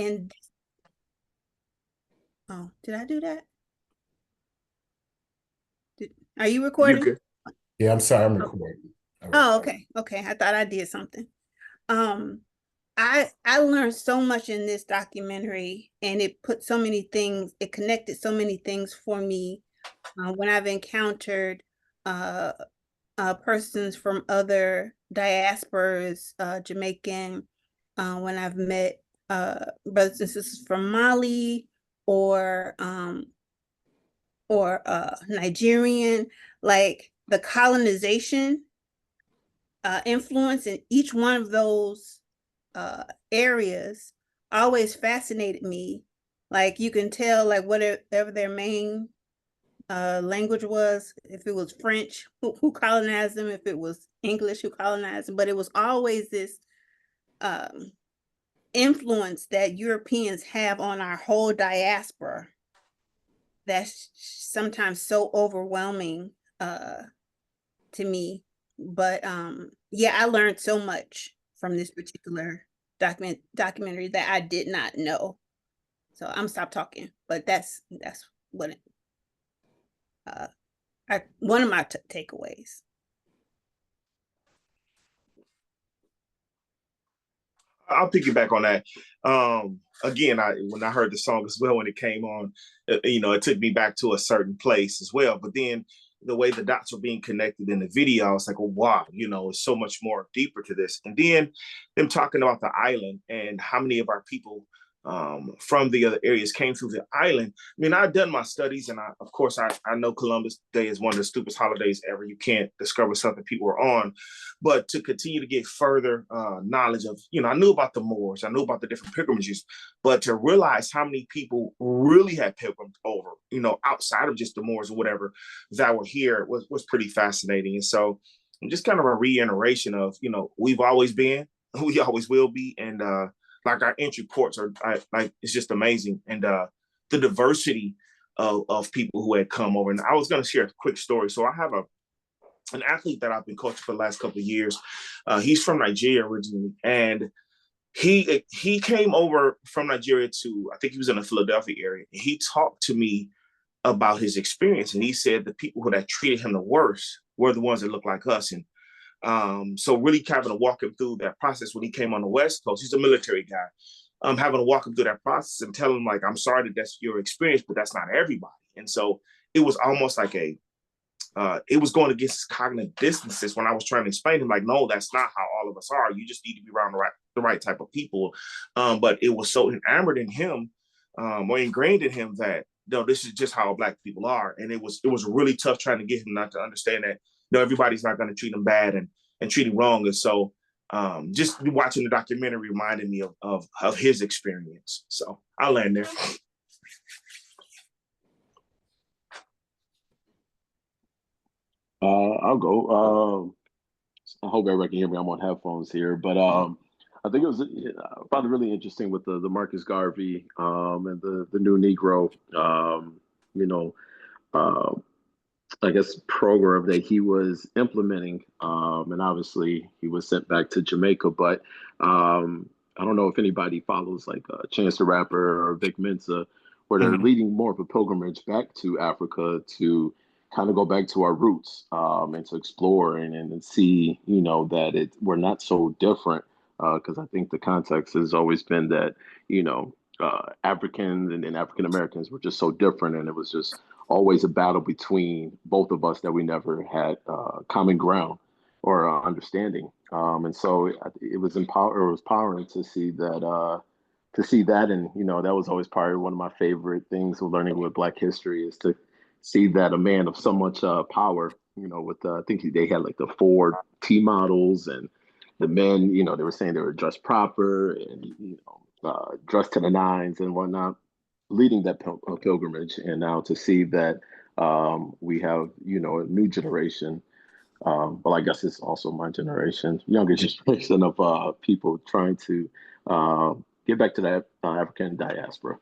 And oh, did I do that? Are you You recording? could. Yeah, I'm sorry, I'm Oh, recording. All right. oh, okay. Okay. I thought I did something. Um, I learned so much in this documentary, and it put so many things, it connected so many things for me when I've encountered uh, persons from other diasporas, Jamaican, when I've met brothers and sisters from Mali or Nigerian, like the colonization influence in each one of those areas always fascinated me. Like you can tell, like whatever their main language was, if it was French, who colonized them, if it was English, who colonized them, but it was always this um, influence that Europeans have on our whole diaspora that's sometimes so overwhelming uh, to me. But yeah, I learned so much from this particular documentary that I did not know. So I'm stop talking, but that's what uh one of my takeaways. I'll piggyback on that. Again, when I heard the song as well when it came on, it took me back to a certain place as well. But then the way the dots were being connected in the video, I was like, oh wow, it's so much more deeper to this. And then them talking about the island and how many of our people from the other areas came through the island. I mean, I've done my studies, and of course, I know Columbus Day is one of the stupidest holidays ever. You can't discover something people are on, but to continue to get further knowledge of, I knew about the Moors, I knew about the different pilgrimages, but to realize how many people really had pilgrimed over, outside of just the Moors or whatever that were here was pretty fascinating. And so, just kind of a reiteration of, we've always been, we always will be, and like our entry ports are like it's just amazing, and the diversity of people who had come over. And I was going to share a quick story. So I have an athlete that I've been coaching for the last couple of years. He's from Nigeria originally, and he came over from Nigeria to, I think he was in the Philadelphia area. He talked to me about his experience, and he said the people who that treated him the worst were the ones that looked like us. And so really having to walk him through that process when he came on the West Coast. He's a military guy. Having to walk him through that process and tell him, like, I'm sorry that that's your experience, but that's not everybody. And so it was almost like it was going against cognitive dissonance when I was trying to explain to him, like, no, that's not how all of us are. You just need to be around the right type of people. But it was so enamored in him, or ingrained in him, that no, this is just how Black people are. And it was really tough trying to get him not to understand that no, everybody's not going to treat him bad and treat him wrong. And so just watching the documentary reminded me of his experience. So I'll land there. I'll go. I hope everybody can hear me. I'm on headphones here, but I think it was I found it really interesting with the Marcus Garvey and the new Negro, you know, uh, I guess program that he was implementing, and obviously he was sent back to Jamaica. But I don't know if anybody follows like Chance the Rapper or Vic Mensa, where they're Mm-hmm. leading more of a pilgrimage back to Africa to kind of go back to our roots and to explore and see, that we're not so different. Because I think the context has always been that, Africans and African Americans were just so different, and it was just always a battle between both of us that we never had common ground or understanding. And so it was it was empowering to see that. And that was always probably one of my favorite things of learning with Black history is to see that a man of so much power. With I think they had like the Ford T models, and the men. They were saying they were dressed proper and dressed to the nines and whatnot, leading that pilgrimage. And now to see that we have, a new generation. Well, I guess it's also my generation, younger generation of people trying to get back to that African diaspora.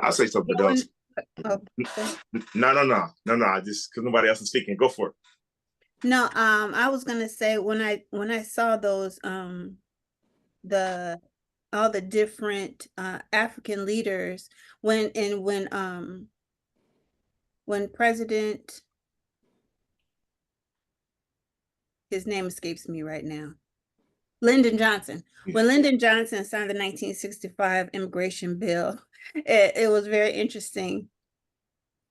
I'll say something Going, else. oh, No. I just because nobody else is speaking. Go for it. no, I was gonna say when I saw those the all the different African leaders when President, his name escapes me right now, Lyndon Johnson. When Lyndon Johnson signed the 1965 immigration bill, it was very interesting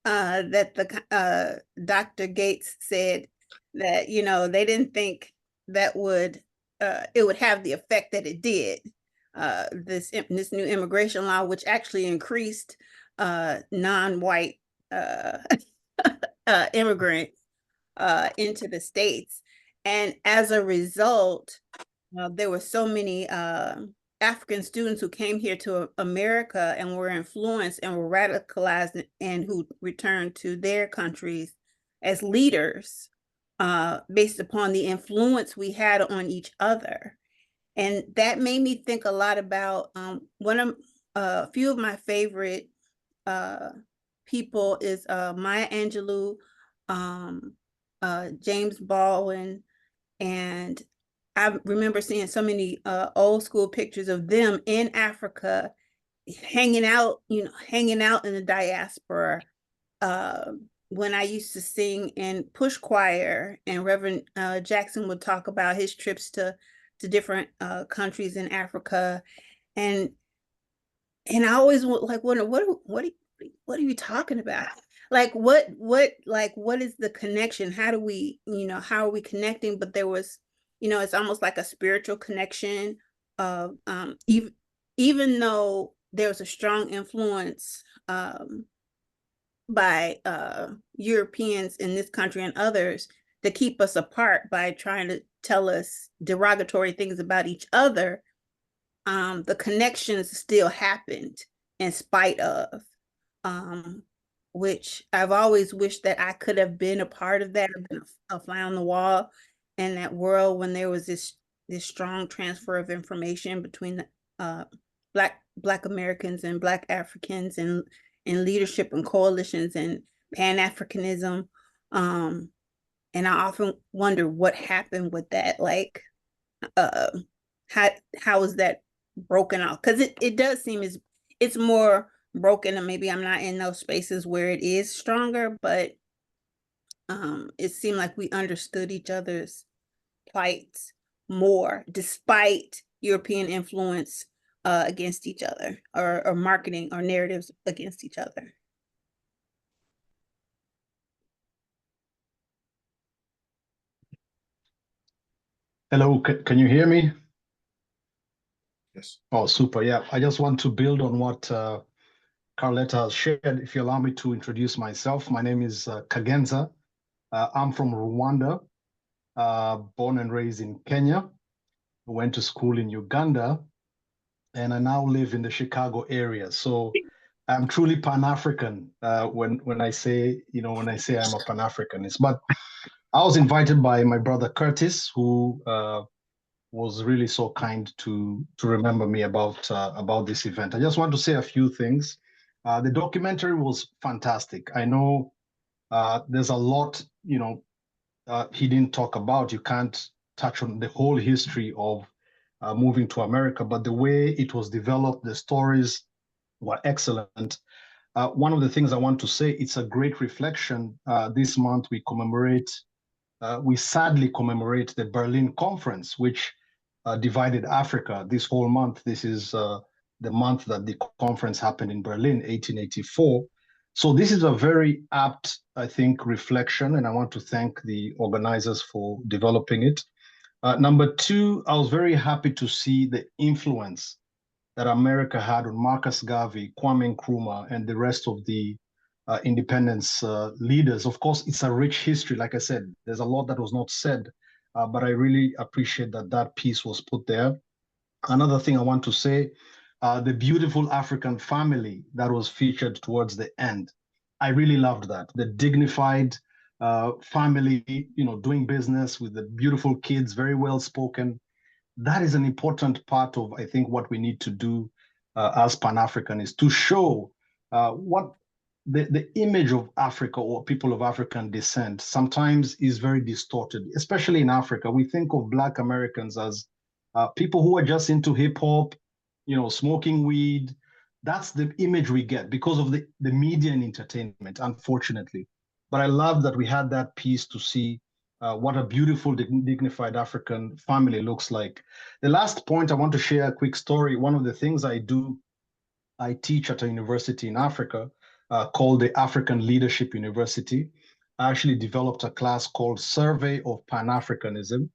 that the Dr. Gates said that they didn't think that it would have the effect that it did. This new immigration law, which actually increased non-white immigrants into the states, and as a result, there were so many African students who came here to America and were influenced and were radicalized and who returned to their countries as leaders based upon the influence we had on each other. And that made me think a lot about a few of my favorite people is Maya Angelou, James Baldwin, and I remember seeing so many old school pictures of them in Africa, hanging out in the diaspora. When I used to sing in push choir, and Reverend Jackson would talk about his trips to different countries in Africa, and I always like wonder what are you talking about? Like what is the connection? How do we, how are we connecting? But there was, it's almost like a spiritual connection of even though there was a strong influence by Europeans in this country and others to keep us apart by trying to tell us derogatory things about each other, the connections still happened in spite of, which I've always wished that I could have been a part of that, a fly on the wall in that world when there was this strong transfer of information between the Black Americans and Black Africans and in leadership and coalitions and Pan-Africanism. And I often wonder what happened with that. Like, how is that broken off? Because it does seem it's more broken, and maybe I'm not in those spaces where it is stronger, but it seemed like we understood each other's plights more despite European influence against each other, or marketing or narratives against each other. Hello, can you hear me? Yes. Oh, super. Yeah, I just want to build on what Carletta has shared. If you allow me to introduce myself, my name is Kagenza. I'm from Rwanda, born and raised in Kenya. Went to school in Uganda, and I now live in the Chicago area. So I'm truly Pan-African when I say, I'm a Pan-Africanist. But I was invited by my brother Curtis, who was really so kind to remember me about this event. I just want to say a few things. The documentary was fantastic. I know there's a lot, he didn't talk about. You can't touch on the whole history of moving to America, but the way it was developed, the stories were excellent. One of the things I want to say, it's a great reflection. This month we sadly commemorate the Berlin Conference, which divided Africa. This whole month, this is the month that the conference happened in Berlin, 1884. So this is a very apt, I think, reflection, and I want to thank the organizers for developing it. Number two, I was very happy to see the influence that America had on Marcus Garvey, Kwame Nkrumah, and the rest of the independence leaders. Of course, it's a rich history. Like I said, there's a lot that was not said, but I really appreciate that piece was put there. Another thing I want to say, the beautiful African family that was featured towards the end. I really loved that. The dignified family, doing business with the beautiful kids, very well spoken. That is an important part of, I think, what we need to do as Pan-African is to show what the image of Africa or people of African descent sometimes is very distorted, especially in Africa. We think of Black Americans as people who are just into hip hop, smoking weed. That's the image we get because of the media and entertainment, unfortunately. But I love that we had that piece to see what a beautiful, dignified African family looks like. The last point I want to share a quick story. One of the things I teach at a university in Africa called the African Leadership University. I actually developed a class called Survey of Pan-Africanism.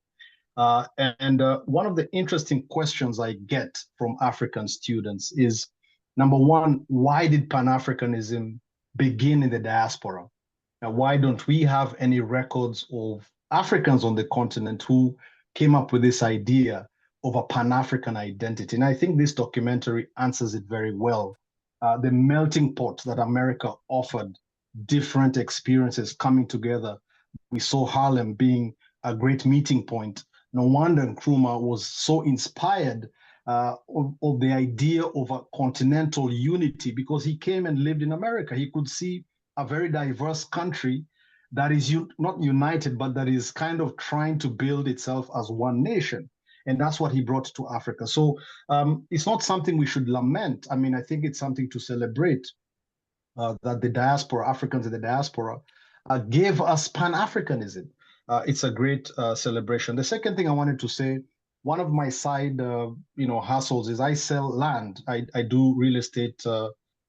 And one of the interesting questions I get from African students is, number one, why did Pan-Africanism begin in the diaspora? Now, why don't we have any records of Africans on the continent who came up with this idea of a Pan-African identity? And I think this documentary answers it very well. The melting pot that America offered, different experiences coming together. We saw Harlem being a great meeting point. No wonder Nkrumah was so inspired of the idea of a continental unity because he came and lived in America. He could see a very diverse country that is not united, but that is kind of trying to build itself as one nation. And that's what he brought to Africa. So it's not something we should lament. I mean, I think it's something to celebrate that the diaspora, Africans in the diaspora, gave us Pan-Africanism. It's a great celebration. The second thing I wanted to say, one of my side, hustles is I sell land. I do real estate,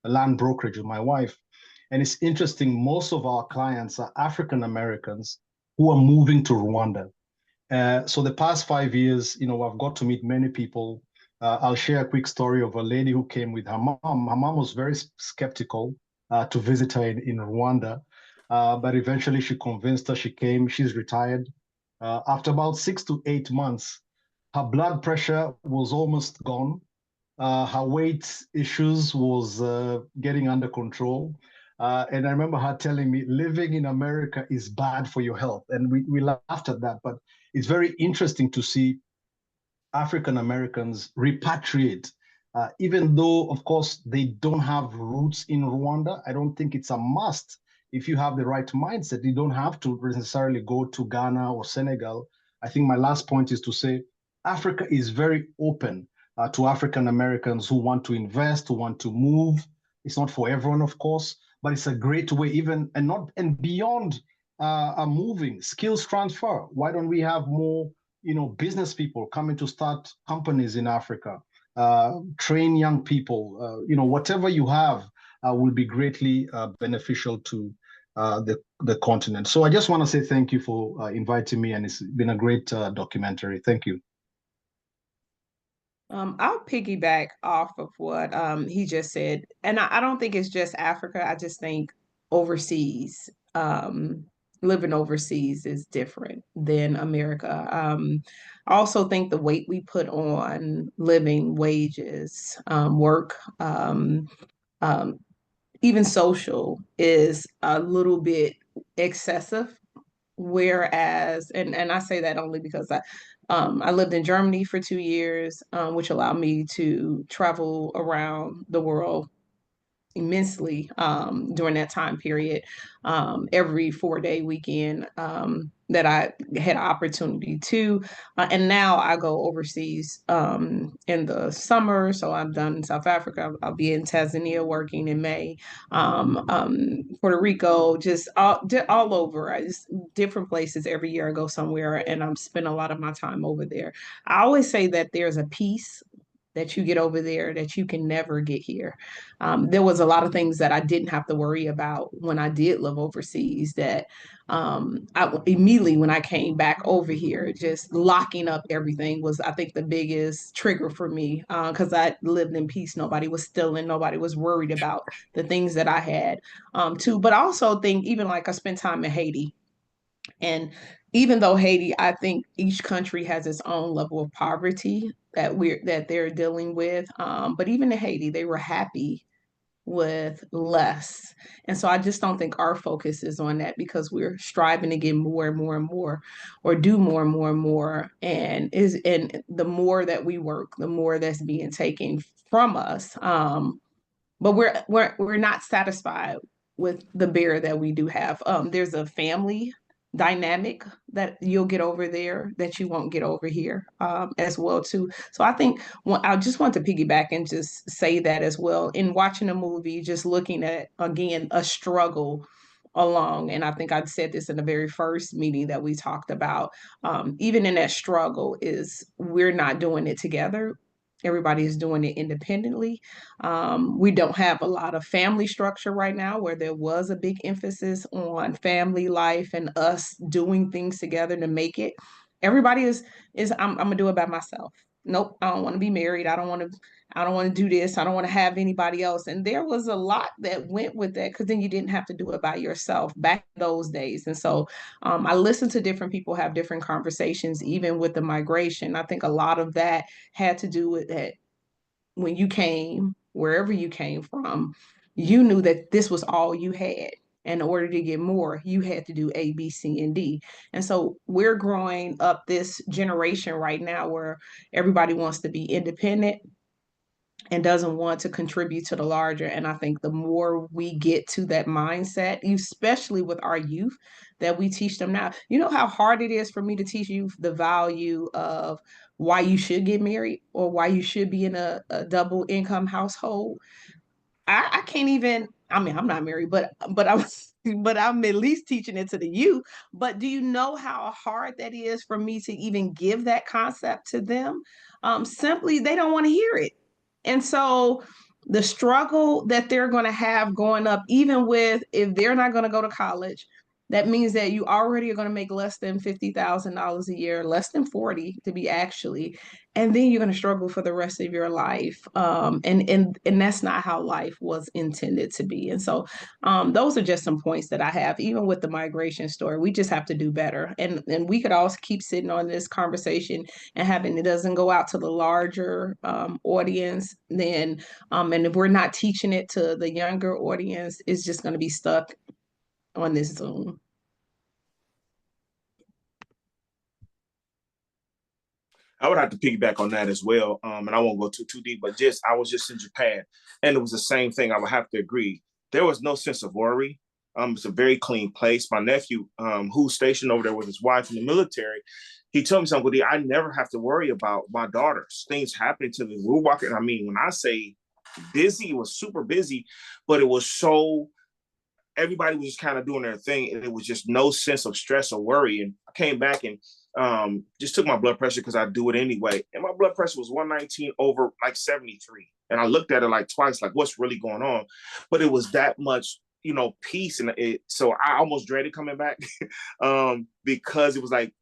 land brokerage with my wife. And it's interesting, most of our clients are African Americans who are moving to Rwanda. So the past 5 years, I've got to meet many people. I'll share a quick story of a lady who came with her mom. Her mom was very skeptical to visit her in Rwanda, but eventually she convinced her. She came. She's retired. After about 6 to 8 months, her blood pressure was almost gone. Her weight issues was getting under control. And I remember her telling me, living in America is bad for your health. And we laughed at that, but it's very interesting to see African Americans repatriate, even though, of course, they don't have roots in Rwanda. I don't think it's a must. If you have the right mindset, you don't have to necessarily go to Ghana or Senegal. I think my last point is to say Africa is very open to African Americans who want to invest, who want to move. It's not for everyone, of course, but it's a great way, even and beyond moving skills transfer. Why don't we have more, business people coming to start companies in Africa, train young people? Whatever you have will be greatly beneficial to the continent. So I just want to say thank you for inviting me, and it's been a great documentary. Thank you. I'll piggyback off of what he just said. And I don't think it's just Africa. I just think overseas, living overseas is different than America. I also think the weight we put on living wages, work, um, even social is a little bit excessive. Whereas, and I say that only because I lived in Germany for 2 years, which allowed me to travel around the world immensely during that time period. Every 4-day weekend that I had opportunity to. And now I go overseas in the summer. So I'm done in South Africa. I'll be in Tanzania working in May. Puerto Rico, just all over. I just different places every year. I go somewhere and I'm spending a lot of my time over there. I always say that there's a peace that you get over there that you can never get here. There was a lot of things that I didn't have to worry about when I did live overseas that I immediately when I came back over here, just locking up everything was, I think, the biggest trigger for me because I lived in peace. Nobody was stealing. Nobody was worried about the things that I had too. But I also think even like I spent time in Haiti. And even though Haiti, I think each country has its own level of poverty that they're dealing with. But even in Haiti, they were happy with less. And so I just don't think our focus is on that because we're striving to get more and more and more or do more and more and more. And the more that we work, the more that's being taken from us. but we're not satisfied with the bear that we do have. There's a family dynamic that you'll get over there that you won't get over here, as well too. So I think I just want to piggyback and just say that as well. In watching a movie, just looking at again a struggle along, and I think I'd said this in the very first meeting that we talked about. Even in that struggle, is we're not doing it together. Everybody is doing it independently. We don't have a lot of family structure right now, where there was a big emphasis on family life and us doing things together to make it. Everybody is I'm gonna do it by myself. Nope, I don't want to be married. I don't want to do this. I don't want to have anybody else. And there was a lot that went with that, because then you didn't have to do it by yourself back in those days. And so I listened to different people have different conversations, even with the migration. I think a lot of that had to do with that. When you came, wherever you came from, you knew that this was all you had. In order to get more, you had to do A, B, C, and D. And so we're growing up this generation right now where everybody wants to be independent and doesn't want to contribute to the larger. And I think the more we get to that mindset, especially with our youth, that we teach them now. You know how hard it is for me to teach you the value of why you should get married or why you should be in a double income household. I can't even, I mean, I'm not married, but I'm but I'm at least teaching it to the youth. But do you know how hard that is for me to even give that concept to them? Simply, they don't want to hear it. And so the struggle that they're going to have growing up, even with if they're not going to go to college, that means that you already are going to make less than $50,000 a year, less than 40 to be actually, and then you're going to struggle for the rest of your life. And that's not how life was intended to be. And so those are just some points that I have. Even with the migration story, we just have to do better. And we could also keep sitting on this conversation and having it doesn't go out to the larger audience. Then and if we're not teaching it to the younger audience, it's just going to be stuck on this Zoom. I would have to piggyback on that as well. And I won't go too deep, but just I was just in Japan, and it was the same thing. I would have to agree. There was no sense of worry. It's a very clean place. My nephew, who's stationed over there with his wife in the military, he told me something. I never have to worry about my daughters. Things happening to me. We're walking. I mean, when I say busy, it was super busy, but it was so everybody was just kind of doing their thing, and it was just no sense of stress or worry. And I came back and just took my blood pressure because I do it anyway, and my blood pressure was 119 over like 73. And I looked at it like twice, like what's really going on? But it was that much, peace, and so I almost dreaded coming back because it was like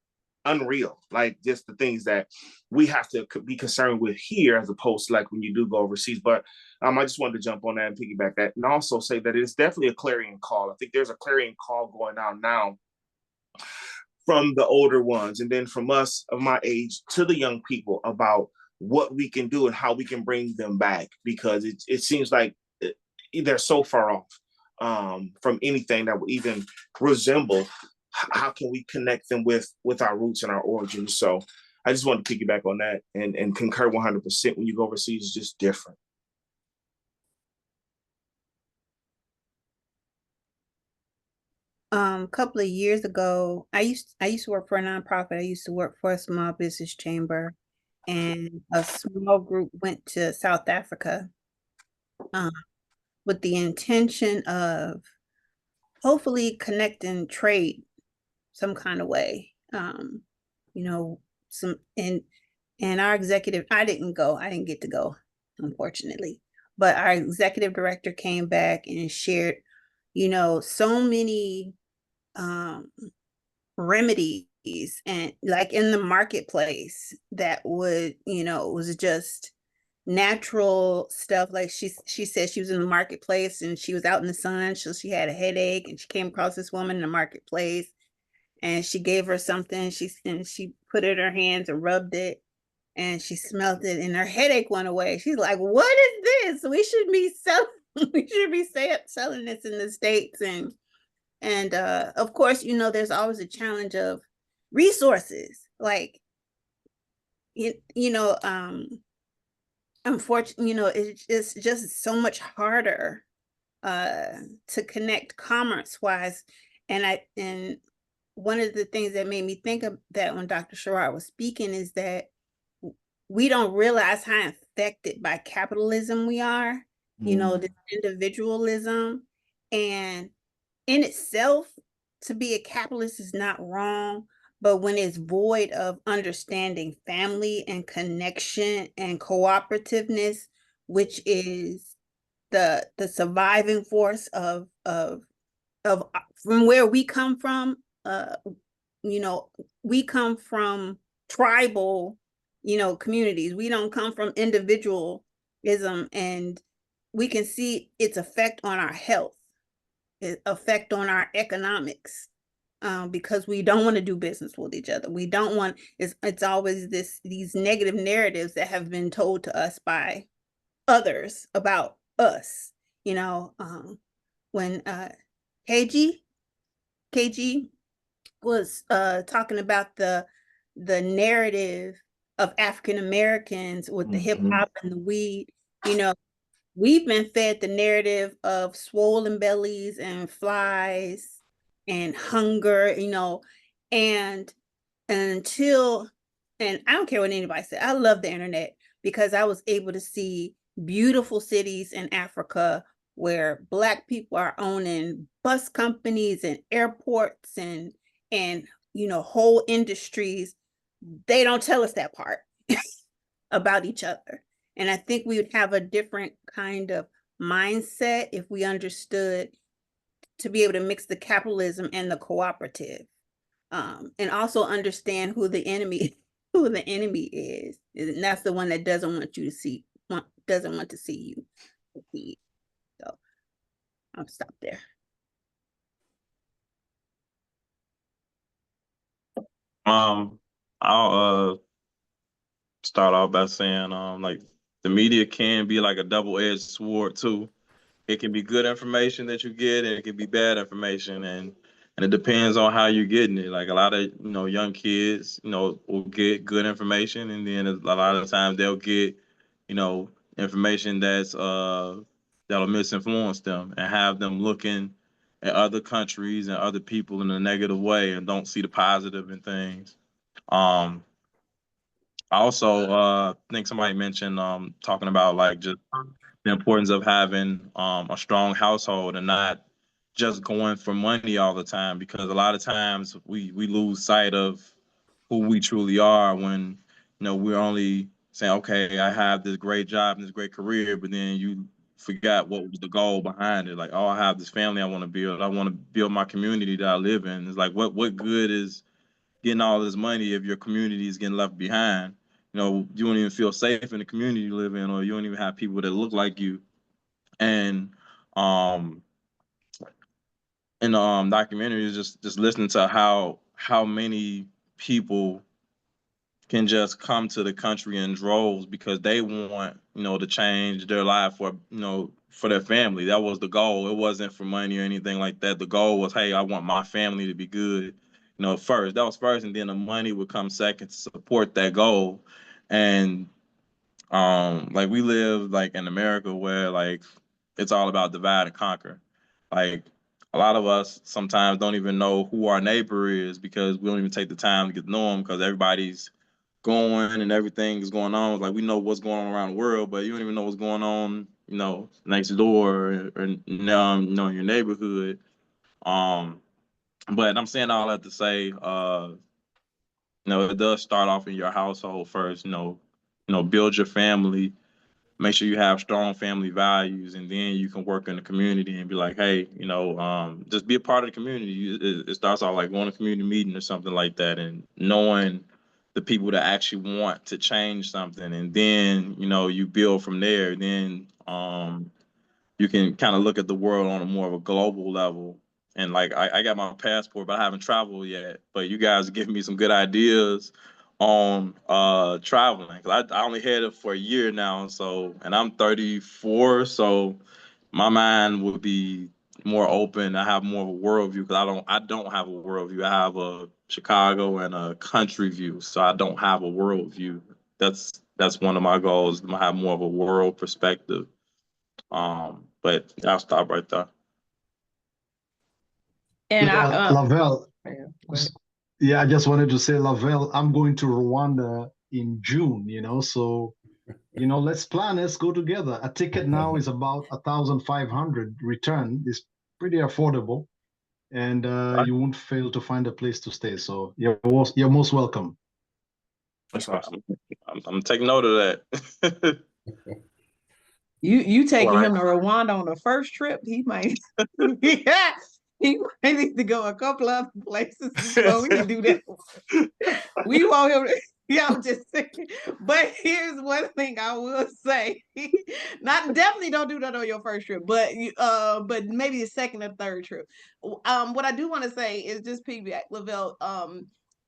unreal, like just the things that we have to be concerned with here as opposed to like when you do go overseas. But I just wanted to jump on that and piggyback that, and also say that it's definitely a clarion call. I think there's a clarion call going out now from the older ones, and then from us of my age to the young people about what we can do and how we can bring them back, because it seems like they're so far off from anything that would even resemble how can we connect them with our roots and our origins. So I just want to piggyback on that and concur 100%. When you go overseas, it's just different. A couple of years ago, I used to work for a nonprofit. I used to work for a small business chamber, and a small group went to South Africa with the intention of hopefully connecting trade some kind of way. You know, some and our executive, I didn't go, I didn't get to go, unfortunately. But our executive director came back and shared, so many remedies and like in the marketplace that would, was just natural stuff. Like she said she was in the marketplace and she was out in the sun, so she had a headache and she came across this woman in the marketplace and she gave her something. She put it in her hands and rubbed it and she smelled it and her headache went away. She's like, "What is this? We should be selling. We should be selling this in the States." And of course, there's always a challenge of resources. Like, you know, unfortunately, it's just so much harder to connect commerce wise. And one of the things that made me think of that when Dr. Sherrod was speaking is that we don't realize how affected by capitalism we are, this individualism. And in itself, to be a capitalist is not wrong, but when it's void of understanding family and connection and cooperativeness, which is the surviving force of from where we come from, we come from tribal, communities. We don't come from individualism, and we can see its effect on our health, its effect on our economics, because we don't want to do business with each other. We don't want, it's always these negative narratives that have been told to us by others about us. When KG was talking about the narrative of African Americans with the hip hop and the weed, you know, we've been fed the narrative of swollen bellies and flies and hunger, and until, and I don't care what anybody said, I love the internet because I was able to see beautiful cities in Africa where Black people are owning bus companies and airports and whole industries. They don't tell us that part about each other. And I think we would have a different kind of mindset if we understood to be able to mix the capitalism and the cooperative, and also understand who the enemy is. And that's the one that doesn't want you to see, doesn't want to see you succeed. So I'll stop there. I'll start off by saying like the media can be like a double-edged sword too. It can be good information that you get, and it can be bad information, and it depends on how you're getting it. Like a lot of young kids, will get good information, and then a lot of times they'll get information that'll misinfluence them and have them looking at other countries and other people in a negative way and don't see the positive in things. Um, I also think somebody mentioned talking about like just the importance of having a strong household and not just going for money all the time, because a lot of times we lose sight of who we truly are when we're only saying, okay, I have this great job and this great career, but then you forgot what was the goal behind it. Like, oh, I have this family I want to build. I want to build my community that I live in. It's like what good is getting all this money if your community is getting left behind? You don't even feel safe in the community you live in, or you don't even have people that look like you. And um in the documentary is just listening to how many people can just come to the country in droves because they want to change their life for for their family. That was the goal. It wasn't for money or anything like that. The goal was, hey, I want my family to be good, first. That was first, and then the money would come second to support that goal. And like we live like in America where like it's all about divide and conquer. Like a lot of us sometimes don't even know who our neighbor is because we don't even take the time to get to know them because everybody's going and everything is going on. Like we know what's going on around the world, but you don't even know what's going on, next door or in your neighborhood. Um, but I'm saying all that to say, it does start off in your household first. Build your family, make sure you have strong family values, and then you can work in the community and be like, hey, just be a part of the community. It starts off like going to a community meeting or something like that, and knowing the people that actually want to change something, and then you build from there. Then you can kind of look at the world on a more of a global level. And like I got my passport, but I haven't traveled yet. But you guys are giving me some good ideas on traveling. 'Cause I only had it for a year now, so and I'm 34, so my mind would be more open. I have more of a worldview because I don't have a worldview. I have a Chicago and a country view, so I don't have a worldview. that's one of my goals, to have more of a world perspective. But I'll stop right there. And Yeah, Lavelle. yeah, go ahead. Yeah, I just wanted to say, Lavelle, I'm going to Rwanda in June, so let's plan, let's go together. A ticket now is about 1,500. Return is pretty affordable, and you won't fail to find a place to stay. So you're most welcome. That's awesome. I'm taking note of that. You taking Right. him to Rwanda on the first trip, he might yeah, he might need to go a couple other places before we can do that. We want him to, yeah, I'm just saying. But here's one thing I will say. Definitely don't do that on your first trip, but maybe the second or third trip. What I do want to say is just piggyback, Lavelle.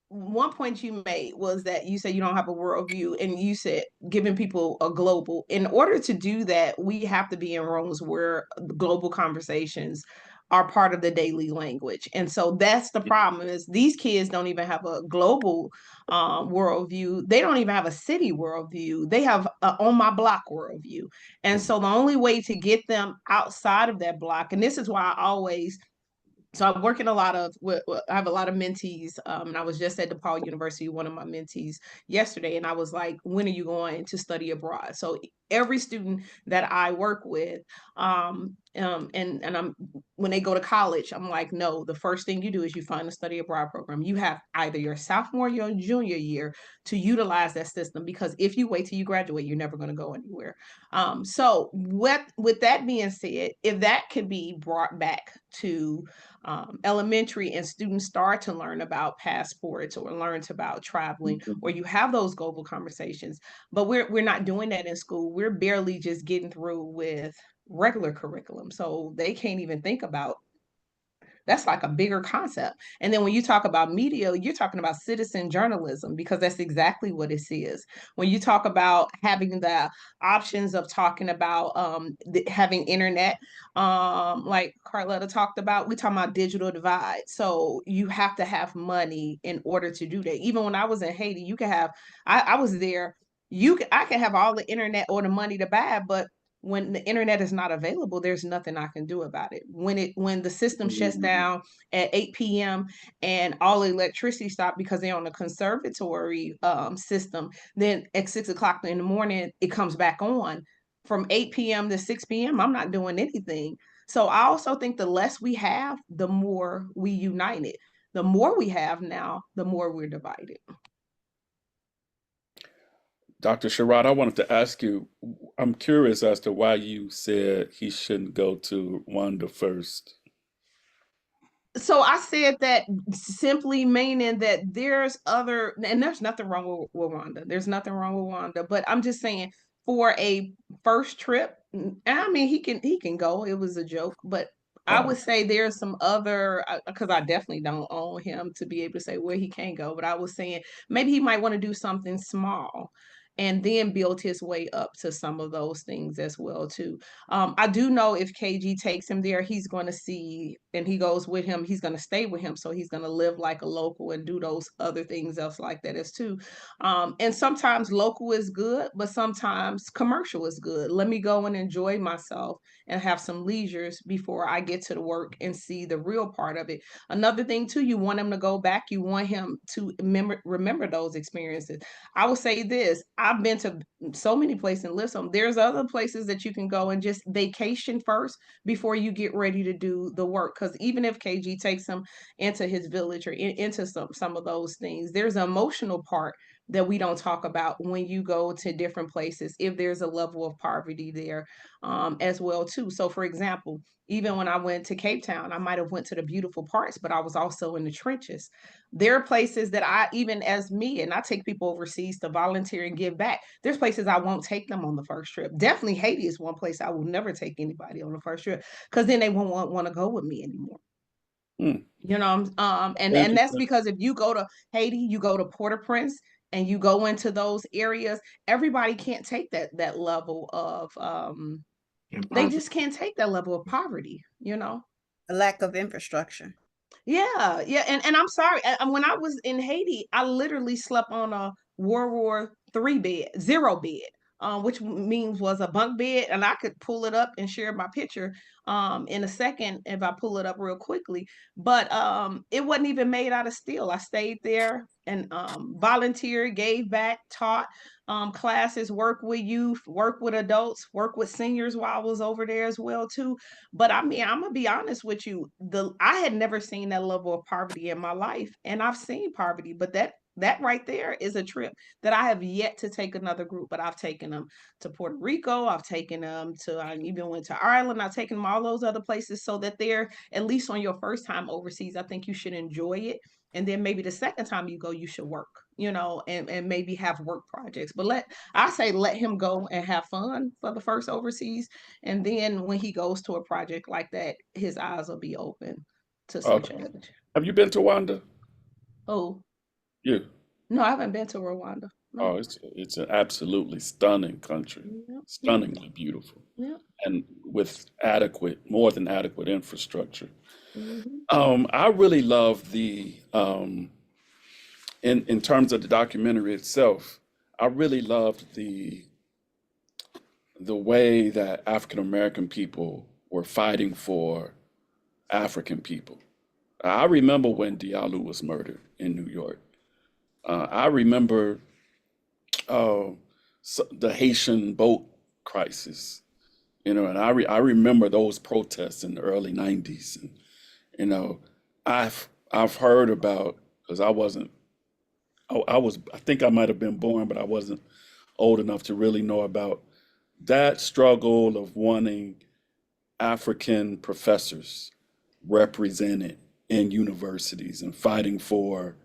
One point you made was that you said you don't have a worldview, and you said giving people a global. In order to do that, we have to be in rooms where global conversations are part of the daily language. And so that's the problem, is these kids don't even have a global worldview. They don't even have a city worldview. They have an on my block worldview. And so the only way to get them outside of that block, and this is why I always, so I'm working I have a lot of mentees, and I was just at DePaul University, one of my mentees yesterday, and I was like, when are you going to study abroad? So every student that I work with, and I'm, when they go to college, I'm like, no, the first thing you do is you find a study abroad program. You have either your sophomore or your junior year to utilize that system, because if you wait till you graduate, you're never going to go anywhere. So with that being said, if that could be brought back to elementary, and students start to learn about passports or learn about traveling, or you have those global conversations, but we're not doing that in school. We're barely just getting through with regular curriculum, so they can't even think about. That's like a bigger concept. And then when you talk about media, you're talking about citizen journalism, because that's exactly what it is. When you talk about having the options of talking about having internet, like Carletta talked about, we talking about digital divide. So you have to have money in order to do that. Even when I was in Haiti, you can have, I was there, I can have all the internet or the money to buy, but when the internet is not available, there's nothing I can do about it. When the system shuts down at 8 p.m. and all the electricity stopped because they're on a conservatory system, then at 6 o'clock in the morning, it comes back on. From 8 p.m. to 6 p.m., I'm not doing anything. So I also think the less we have, the more we unite it. The more we have now, the more we're divided. Dr. Sherrod, I wanted to ask you, I'm curious as to why you said he shouldn't go to Rwanda first. So I said that simply meaning that there's nothing wrong with Rwanda. There's nothing wrong with Rwanda, but I'm just saying, for a first trip, I mean, he can go. It was a joke, but I would say there's some other, because I definitely don't own him to be able to say where he can't go, but I was saying maybe he might want to do something small and then build his way up to some of those things as well too. I do know if KG takes him there, he's going to see, and he goes with him, he's going to stay with him. So he's going to live like a local and do those other things else like that as too. And sometimes local is good, but sometimes commercial is good. Let me go and enjoy myself and have some leisures before I get to the work and see the real part of it. Another thing too, you want him to go back. You want him to remember those experiences. I will say this, I've been to so many places and lived some. There's other places that you can go and just vacation first before you get ready to do the work. Because even if KG takes him into his village or into some of those things, there's an emotional part that we don't talk about when you go to different places, if there's a level of poverty there as well too. So for example, even when I went to Cape Town, I might have went to the beautiful parts, but I was also in the trenches. There are places that I, even as me, and I take people overseas to volunteer and give back. There's places I won't take them on the first trip. Definitely Haiti is one place I will never take anybody on the first trip, because then they won't want to go with me anymore. You know, and that's because if you go to Haiti, you go to Port-au-Prince, and you go into those areas, everybody can't take that level of they just can't take that level of poverty, you know. A lack of infrastructure. Yeah. And I'm sorry. When I was in Haiti, I literally slept on a World War zero bed, which means was a bunk bed, and I could pull it up and share my picture in a second if I pull it up real quickly. But it wasn't even made out of steel. I stayed there and volunteered, gave back, taught classes, work with youth, work with adults, work with seniors while I was over there as well too. But I mean, I'm gonna be honest with you, I had never seen that level of poverty in my life, and I've seen poverty, but that right there is a trip that I have yet to take another group. But I've taken them to Puerto Rico, I've taken them to, I even went to Ireland, I've taken them all those other places, so that they're at least on your first time overseas. I think you should enjoy it, and then maybe the second time you go, you should work, and maybe have work projects. But I say let him go and have fun for the first overseas, and then when he goes to a project like that, his eyes will be open to some Okay. challenge. Have you been to Rwanda? Oh, You? no, I haven't been to Rwanda. No. Oh, it's an absolutely stunning country, Yep, stunningly beautiful, yep. and with more than adequate infrastructure. Mhm. I really love in terms of the documentary itself, I really loved the way that African American people were fighting for African people. I remember when Diallo was murdered in New York. I remember uh, the Haitian boat crisis, and I remember those protests in the early '90s. And you know, I've heard about, because I think I might have been born, but I wasn't old enough to really know about that struggle of wanting African professors represented in universities and fighting for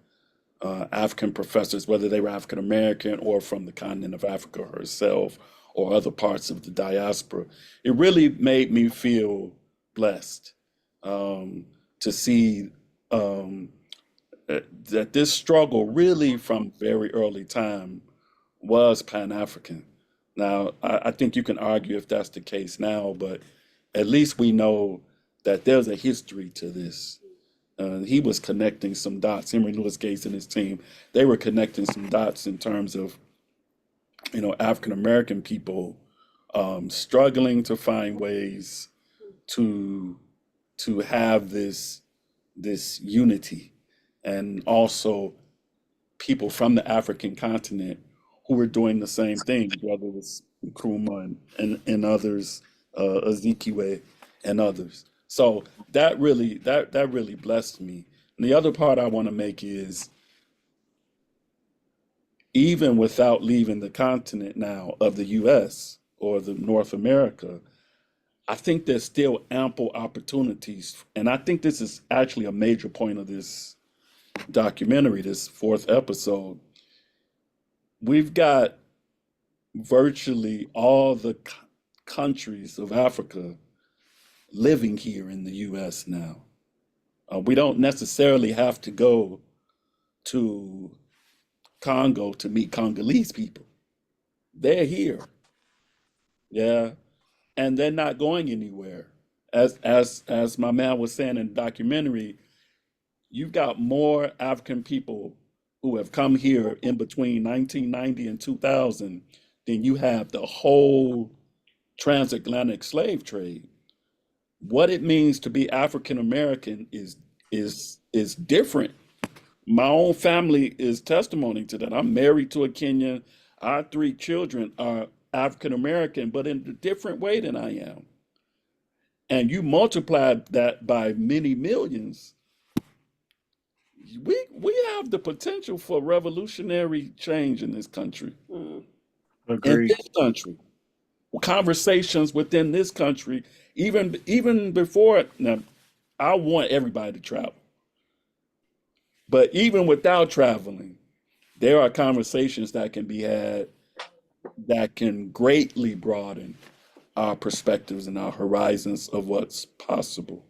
African professors, whether they were African American or from the continent of Africa herself or other parts of the diaspora. It really made me feel blessed to see that this struggle really from very early time was Pan-African. Now, I think you can argue if that's the case now, but at least we know that there's a history to this. He was connecting some dots. Henry Louis Gates and his team, they were connecting some dots in terms of, African American people struggling to find ways to have this unity, and also people from the African continent who were doing the same thing, whether it was Nkrumah and others, Azikiwe and others. So that really blessed me. And the other part I want to make is, even without leaving the continent now of the US or the North America, I think there's still ample opportunities. And I think this is actually a major point of this documentary, this fourth episode. We've got virtually all the countries of Africa living here in the US now. We don't necessarily have to go to Congo to meet Congolese people. They're here. Yeah. And they're not going anywhere. As my man was saying in the documentary, you've got more African people who have come here in between 1990 and 2000 than you have the whole transatlantic slave trade. What it means to be African American is different. My own family is testimony to that. I'm married to a Kenyan. Our three children are African American, but in a different way than I am. And you multiply that by many millions, we have the potential for revolutionary change in this country. In Agreed. this country, conversations within this country, even before. Now, I want everybody to travel, but even without traveling, there are conversations that can be had that can greatly broaden our perspectives and our horizons of what's possible.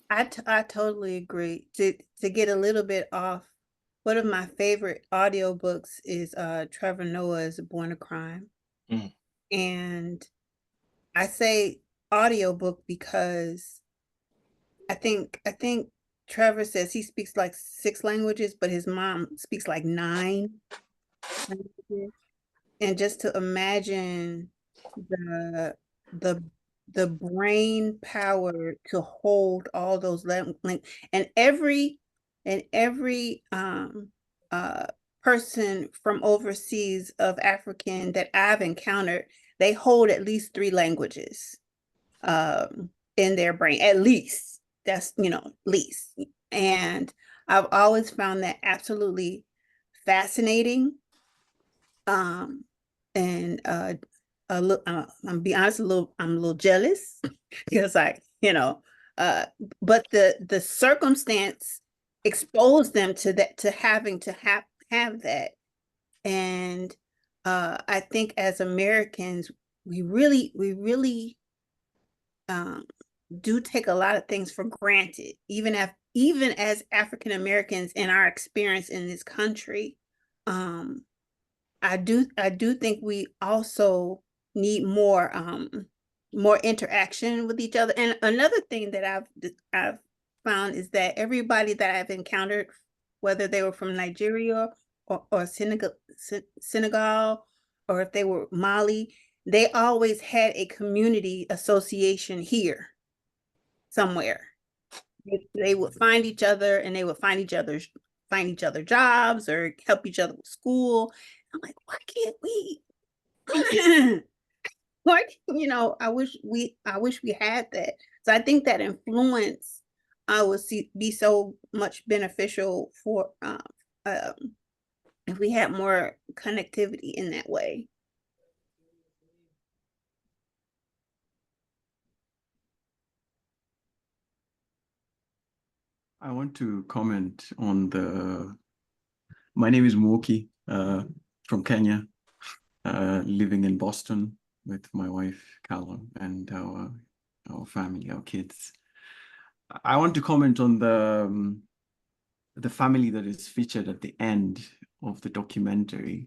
I totally agree. To get a little bit off, one of my favorite audiobooks is Trevor Noah's Born a Crime. Mm. And I say audiobook because I think Trevor says he speaks like 6 languages, but his mom speaks like 9 languages. And just to imagine the the the brain power to hold all those and every person from overseas of African that I've encountered, they hold at least 3 languages in their brain, at least. That's, least. And I've always found that absolutely fascinating. And I'm be honest, I'm a little jealous because but the circumstance exposed them to that, to having to have that. And I think as Americans, we really do take a lot of things for granted, even as African Americans in our experience in this country. I do think we also need more interaction with each other. And another thing that I've found is that everybody that I've encountered, whether they were from Nigeria or Senegal, or if they were Mali, they always had a community association here somewhere. They would find each other, and they would find each other jobs or help each other with school. I'm like, why can't we? Like, I wish we had that. So I think that influence would be so much beneficial for if we had more connectivity in that way. I want to comment on my name is Muoki, from Kenya, living in Boston with my wife, Callum, and our family, our kids. I want to comment on the family that is featured at the end of the documentary.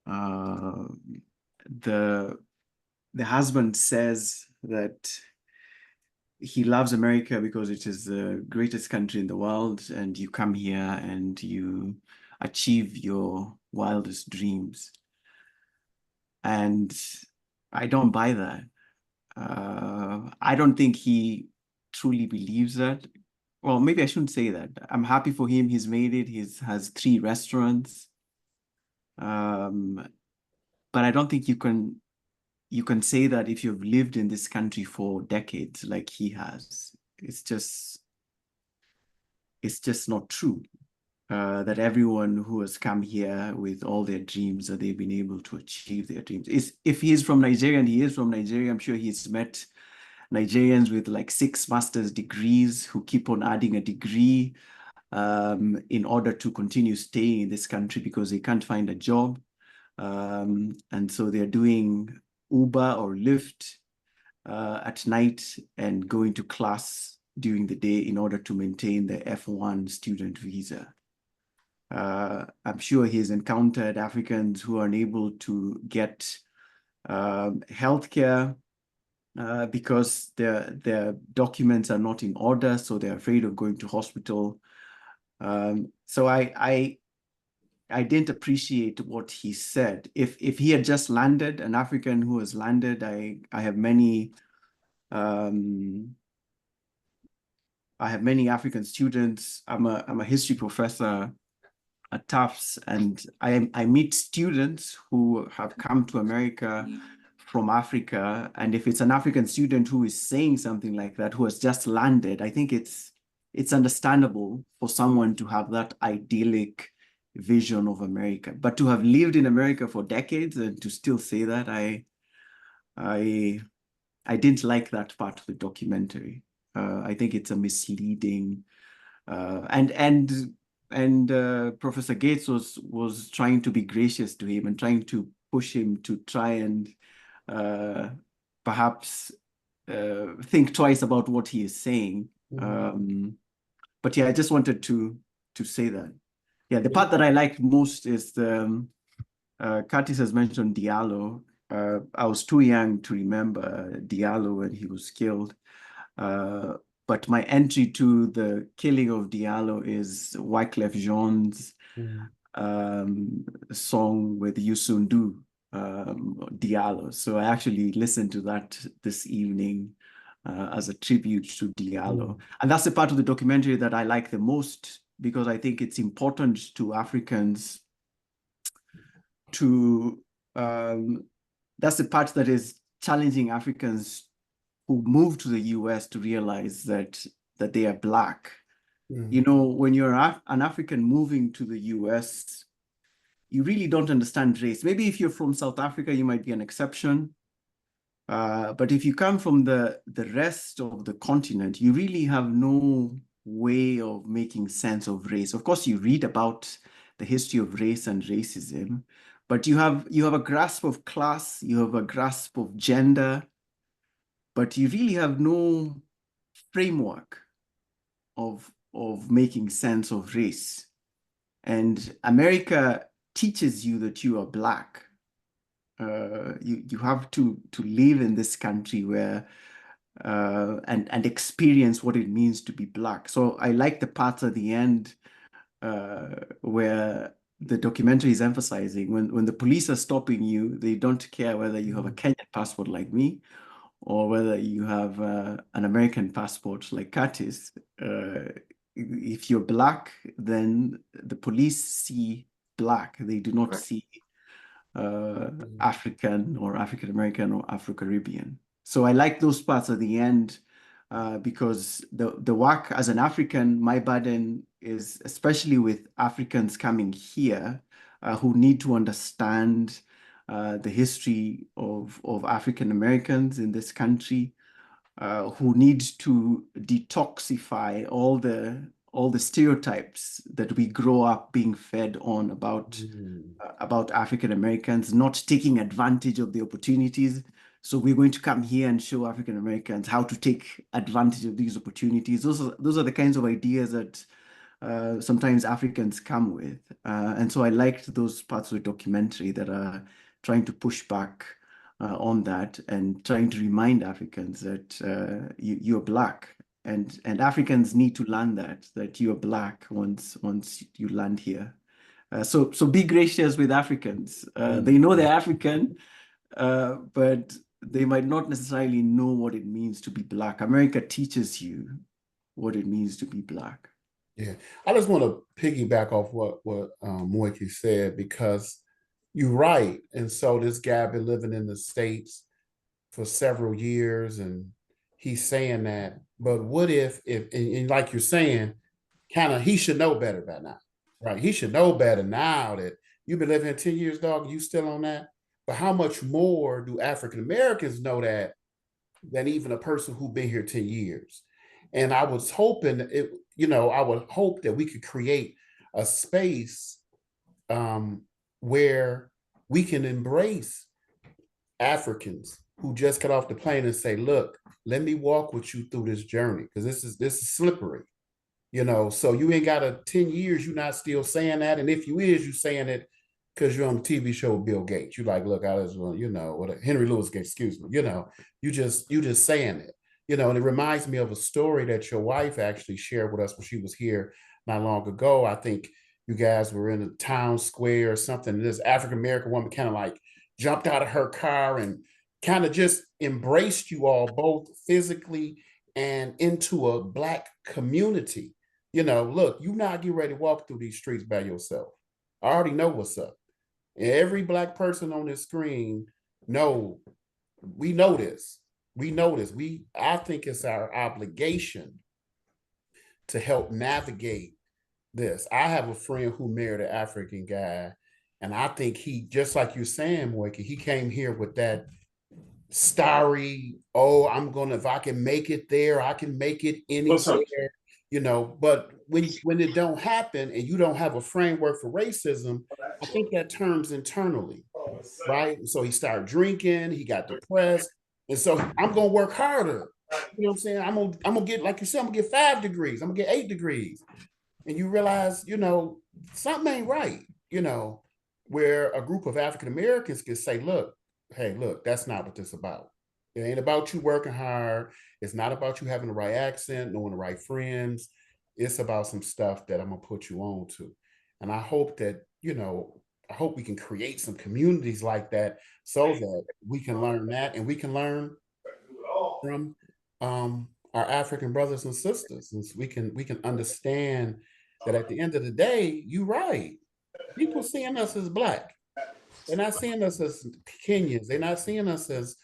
The husband says that he loves America because it is the greatest country in the world, and you come here and you achieve your wildest dreams. And I don't buy that. I don't think he truly believes that. Well, maybe I shouldn't say that. I'm happy for him. He's made it. He has 3 restaurants. But I don't think you can say that if you've lived in this country for decades like he has. It's just not true. That everyone who has come here with all their dreams, that they've been able to achieve their dreams. If he is from Nigeria, and he is from Nigeria, I'm sure he's met Nigerians with like 6 master's degrees who keep on adding a degree in order to continue staying in this country because they can't find a job. And so they're doing Uber or Lyft at night and going to class during the day in order to maintain the F1 student visa. I'm sure he's encountered Africans who are unable to get healthcare because their documents are not in order, so they're afraid of going to hospital. So I didn't appreciate what he said. If he had just landed, an African who has landed, I have many African students. I'm a history professor at Tufts, and I meet students who have come to America from Africa. And if it's an African student who is saying something like that, who has just landed, I think it's understandable for someone to have that idyllic vision of America. But to have lived in America for decades and to still say that, I didn't like that part of the documentary. I think it's a misleading, and Professor Gates was trying to be gracious to him and trying to push him to try and perhaps think twice about what he is saying. But yeah, I just wanted to say that. Yeah, the part that I liked most is Curtis has mentioned Diallo. I was too young to remember Diallo when he was killed. but my entry to the killing of Diallo is Wyclef Jean's song with Youssou N'Dour, Diallo. So I actually listened to that this evening as a tribute to Diallo. And that's the part of the documentary that I like the most, because I think it's important to Africans to, that's the part that is challenging Africans who move to the US to realize that they are Black. You know, when you're an African moving to the US, you really don't understand race. Maybe if you're from South Africa, you might be an exception. But if you come from the rest of the continent, you really have no way of making sense of race. Of course, you read about the history of race and racism, but you have a grasp of class, you have a grasp of gender, but you really have no framework of making sense of race. And America teaches you that you are Black. You have to live in this country where and experience what it means to be Black. So I like the parts at the end where the documentary is emphasizing when the police are stopping you, they don't care whether you have a Kenyan passport like me or whether you have an American passport like Curtis. If you're Black, then the police see Black. They do not see African or African American or Afro-Caribbean. So I like those parts at the end because the work as an African, my burden is especially with Africans coming here who need to understand the history of African Americans in this country, who need to detoxify all the stereotypes that we grow up being fed on about African Americans, not taking advantage of the opportunities. So we're going to come here and show African Americans how to take advantage of these opportunities. Those are the kinds of ideas that sometimes Africans come with. And so I liked those parts of the documentary that are trying to push back on that and trying to remind Africans that you're Black. And Africans need to learn that you're Black once you land here. So be gracious with Africans. They know they're African, but they might not necessarily know what it means to be Black. America teaches you what it means to be Black. Yeah, I just want to piggyback off what Moiki said, because you're right. And so this guy been living in the States for several years, and he's saying that. But what if and like you're saying, kind of he should know better by now, right? He should know better now that you've been living here 10 years, dog, and you still on that. But how much more do African Americans know that than even a person who's been here 10 years? And I was hoping I would hope that we could create a space where we can embrace Africans who just got off the plane and say, look, let me walk with you through this journey, because this is slippery. So you ain't got 10 years, you're not still saying that. And if you is, you saying it because you're on the TV show with Bill Gates. You like, look, I was, what Henry Louis Gates, excuse me, you just saying it. And it reminds me of a story that your wife actually shared with us when she was here not long ago. I think you guys were in a town square or something. And this African-American woman kind of like jumped out of her car and kind of just embraced you all both physically and into a Black community. Look, you not get ready to walk through these streets by yourself. I already know what's up. Every Black person on this screen we know this. I think it's our obligation to help navigate this. I have a friend who married an African guy, and I think he, just like you're saying, Moiki, he came here with that starry, if I can make it there, I can make it anywhere, but when it don't happen and you don't have a framework for racism, I think that turns internally, right? So he started drinking, he got depressed. And so I'm going to work harder. You know what I'm saying? I'm gonna get, like you said, I'm gonna get 5 degrees. I'm gonna get 8 degrees. And you realize, something ain't right, where a group of African Americans can say, look, hey, look, that's not what this is about. It ain't about you working hard. It's not about you having the right accent, knowing the right friends. It's about some stuff that I'm gonna put you on to. And I hope that, I hope we can create some communities like that so that we can learn that and we can learn from our African brothers and sisters. And we can understand that at the end of the day, you're right. People seeing us as Black. They're not seeing us as Kenyans. They're not seeing us as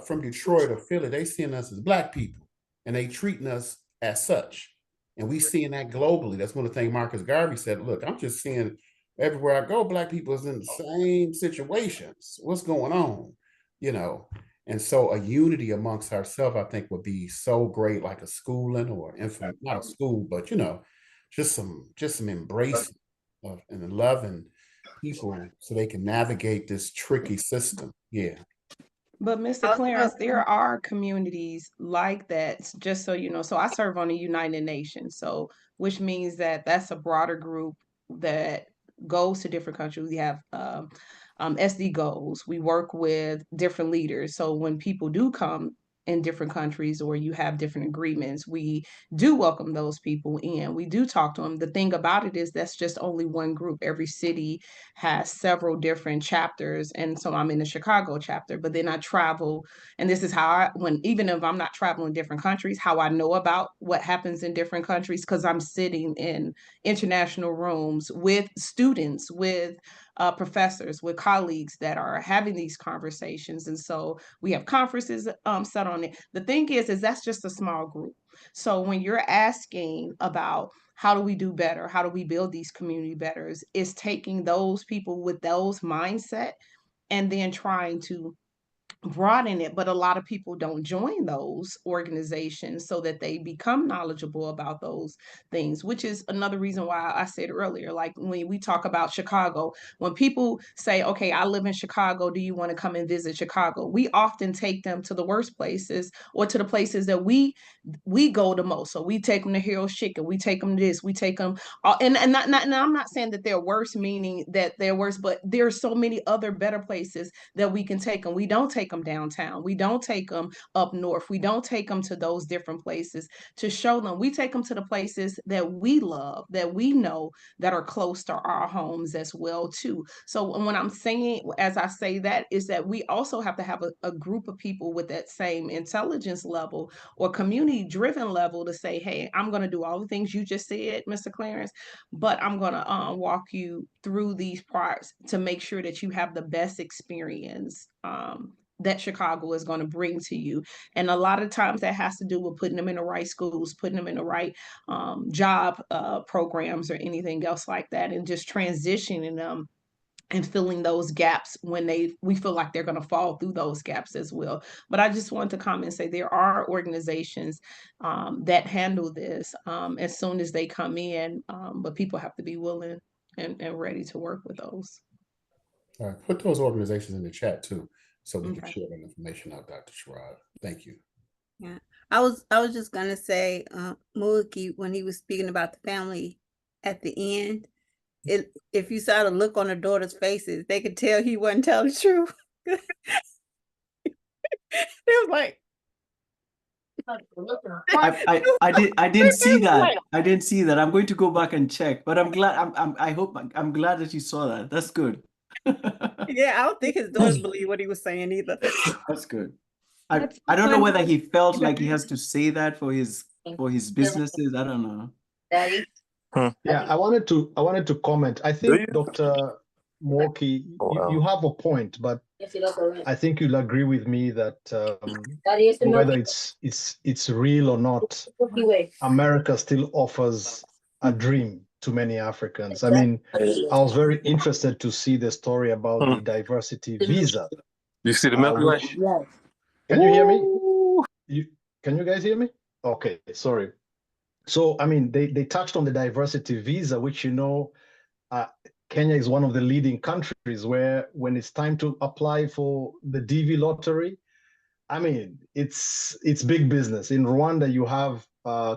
from Detroit or Philly. They seeing us as Black people, and they treating us as such. And we seeing that globally. That's one of the things Marcus Garvey said. Look, I'm just seeing everywhere I go, Black people is in the same situations. What's going on? You know. And so a unity amongst ourselves, I think, would be so great, like a schooling or not a school, but just some embracing of and loving people so they can navigate this tricky system. Yeah. But Mr. Clarence, there are communities like that, just so you know. So I serve on the United Nations, so which means that that's a broader group that goes to different countries. We have SD goals. We work with different leaders. So when people do come in different countries or you have different agreements, we do welcome those people in. We do talk to them. The thing about it is that's just only one group. Every city has several different chapters. And so I'm in the Chicago chapter, but then I travel. And this is how even if I'm not traveling different countries, how I know about what happens in different countries, because I'm sitting in international rooms with students, with professors, with colleagues that are having these conversations. And so we have conferences set on it. The thing is that's just a small group. So when you're asking about how do we do better, how do we build these community betters, is taking those people with those mindset and then trying to broaden it. But a lot of people don't join those organizations so that they become knowledgeable about those things, which is another reason why I said earlier, like when we talk about Chicago, when people say, okay, I live in Chicago, do you want to come and visit Chicago? We often take them to the worst places or to the places that we go the most. So we take them to Harold's Chicken, we take them to this, we take them and I'm not saying that they're worse, meaning that they're worse, but there are so many other better places that we can take them. We don't take them downtown. We don't take them up north. We don't take them to those different places to show them. We take them to the places that we love, that we know, that are close to our homes as well too. So when I'm saying, as I say that, is that we also have to have a group of people with that same intelligence level or community driven level to say, hey, I'm going to do all the things you just said, Mr. Clarence, but I'm going to walk you through these parts to make sure that you have the best experience that Chicago is going to bring to you. And a lot of times that has to do with putting them in the right schools, putting them in the right job programs or anything else like that, and just transitioning them and filling those gaps when we feel like they're going to fall through those gaps as well. But I just want to comment and say there are organizations that handle this as soon as they come in, but people have to be willing and ready to work with those. All right, put those organizations in the chat too, so we can Okay. share that information out, Dr. Sherrod. Thank you. Yeah, I was just gonna say, Muliki, when he was speaking about the family at the end, if you saw the look on the daughter's faces, they could tell he wasn't telling the truth. It was like, I didn't see that. I didn't see that. I'm going to go back and check. But I'm glad. I'm glad that you saw that. That's good. yeah, I don't think his daughters believe what he was saying either. That's good. I don't know whether he felt like he has to say that for his businesses. I don't know. Yeah, I wanted to comment. I think Dr. Moki, you have a point, but I think you'll agree with me that whether it's real or not, America still offers a dream to many Africans. I mean, I was very interested to see the story about the diversity visa. You see the Milky Way? Can you hear me? Can you guys hear me? Okay, sorry. So, I mean, they touched on the diversity visa, which, Kenya is one of the leading countries where when it's time to apply for the DV lottery, I mean, it's big business. In Rwanda, you have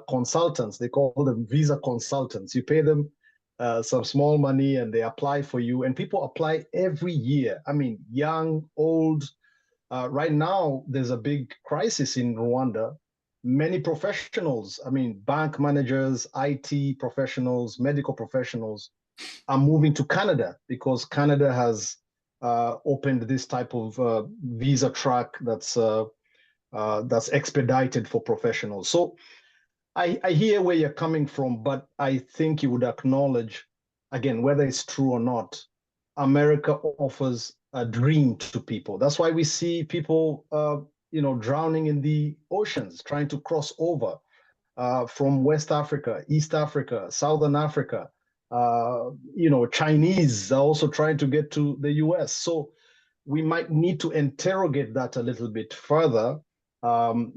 consultants. They call them visa consultants. You pay them some small money and they apply for you. And people apply every year. I mean, young, old, Right now, there's a big crisis in Rwanda. Many professionals, I mean, bank managers, IT professionals, medical professionals, are moving to Canada because Canada has opened this type of visa track that's expedited for professionals. So I hear where you're coming from, but I think you would acknowledge, again, whether it's true or not, America offers a dream to people. That's why we see people, drowning in the oceans, trying to cross over from West Africa, East Africa, Southern Africa. Chinese are also trying to get to the US. So we might need to interrogate that a little bit further.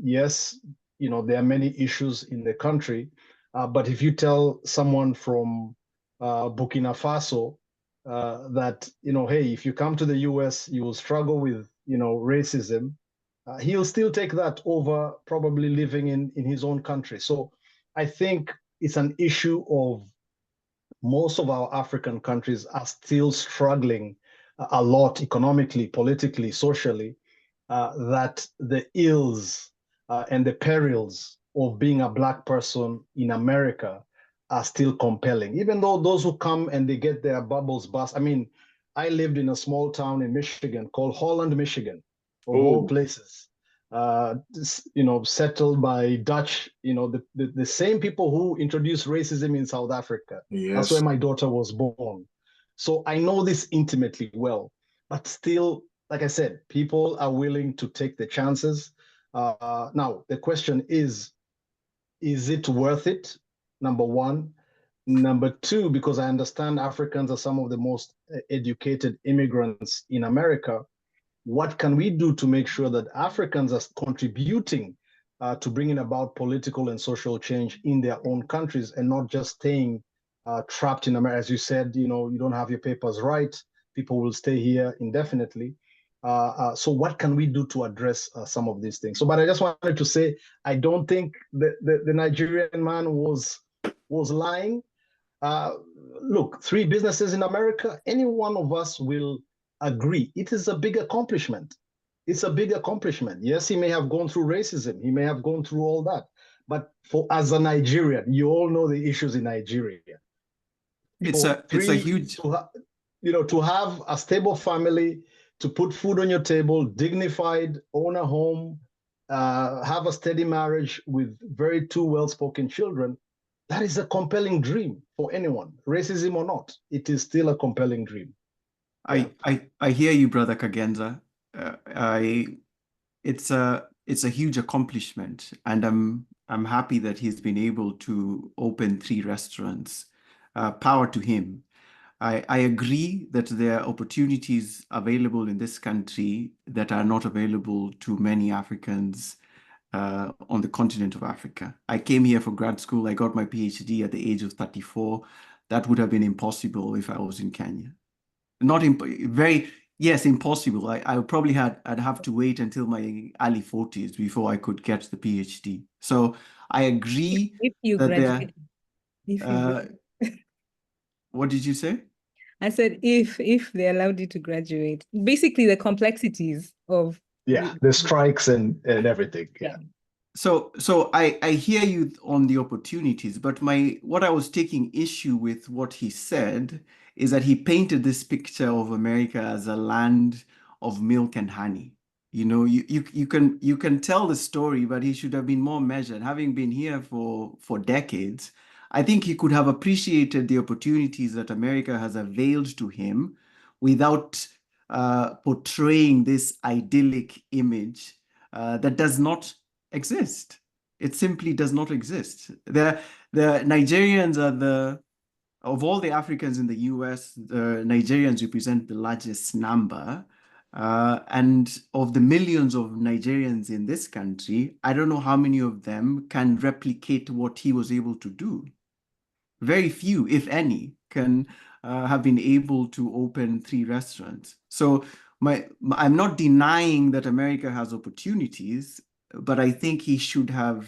Yes, there are many issues in the country, but if you tell someone from Burkina Faso that, hey, if you come to the US, you will struggle with, racism, he'll still take that over probably living in his own country. So I think it's an issue of most of our African countries are still struggling a lot economically, politically, socially, that the ills and the perils of being a Black person in America are still compelling. Even though those who come and they get their bubbles burst. I mean, I lived in a small town in Michigan called Holland, Michigan, of all places. Settled by Dutch, the same people who introduced racism in South Africa. Yes. That's where my daughter was born. So I know this intimately well, but still, like I said, people are willing to take the chances. Now, the question is it worth it? Number one. Number two, because I understand Africans are some of the most educated immigrants in America, what can we do to make sure that Africans are contributing to bringing about political and social change in their own countries and not just staying trapped in America? As you said, you don't have your papers right, people will stay here indefinitely. So what can we do to address some of these things? So, but I just wanted to say, I don't think the Nigerian man was lying. Look, 3 businesses in America, any one of us will agree it is a big accomplishment. It's a big accomplishment. Yes, he may have gone through racism, he may have gone through all that, but as a Nigerian, you all know the issues in Nigeria. It's a huge, to have a stable family, to put food on your table, dignified, own a home, have a steady marriage with very 2 well-spoken children. That is a compelling dream for anyone, racism or not. It is still a compelling dream. I hear you, Brother Kagenza. It's a huge accomplishment, and I'm happy that he's been able to open 3 restaurants. Power to him. I agree that there are opportunities available in this country that are not available to many Africans on the continent of Africa. I came here for grad school. I got my PhD at the age of 34. That would have been impossible if I was in Kenya. Yes, impossible. I would probably I'd have to wait until my early 40s before I could get the PhD. So I agree If you that graduate. If you what did you say? I said if they allowed you to graduate. Basically the complexities of the strikes and everything. Yeah. So I hear you on the opportunities, but what I was taking issue with what he said is that he painted this picture of America as a land of milk and honey. You can tell the story, but he should have been more measured. Having been here for decades, I think he could have appreciated the opportunities that America has availed to him without portraying this idyllic image that does not exist. It simply does not exist. The Nigerians are of all the Africans in the US, the Nigerians represent the largest number. And of the millions of Nigerians in this country, I don't know how many of them can replicate what he was able to do. Very few, if any, can have been able to open 3 restaurants. So I'm not denying that America has opportunities, but I think I'm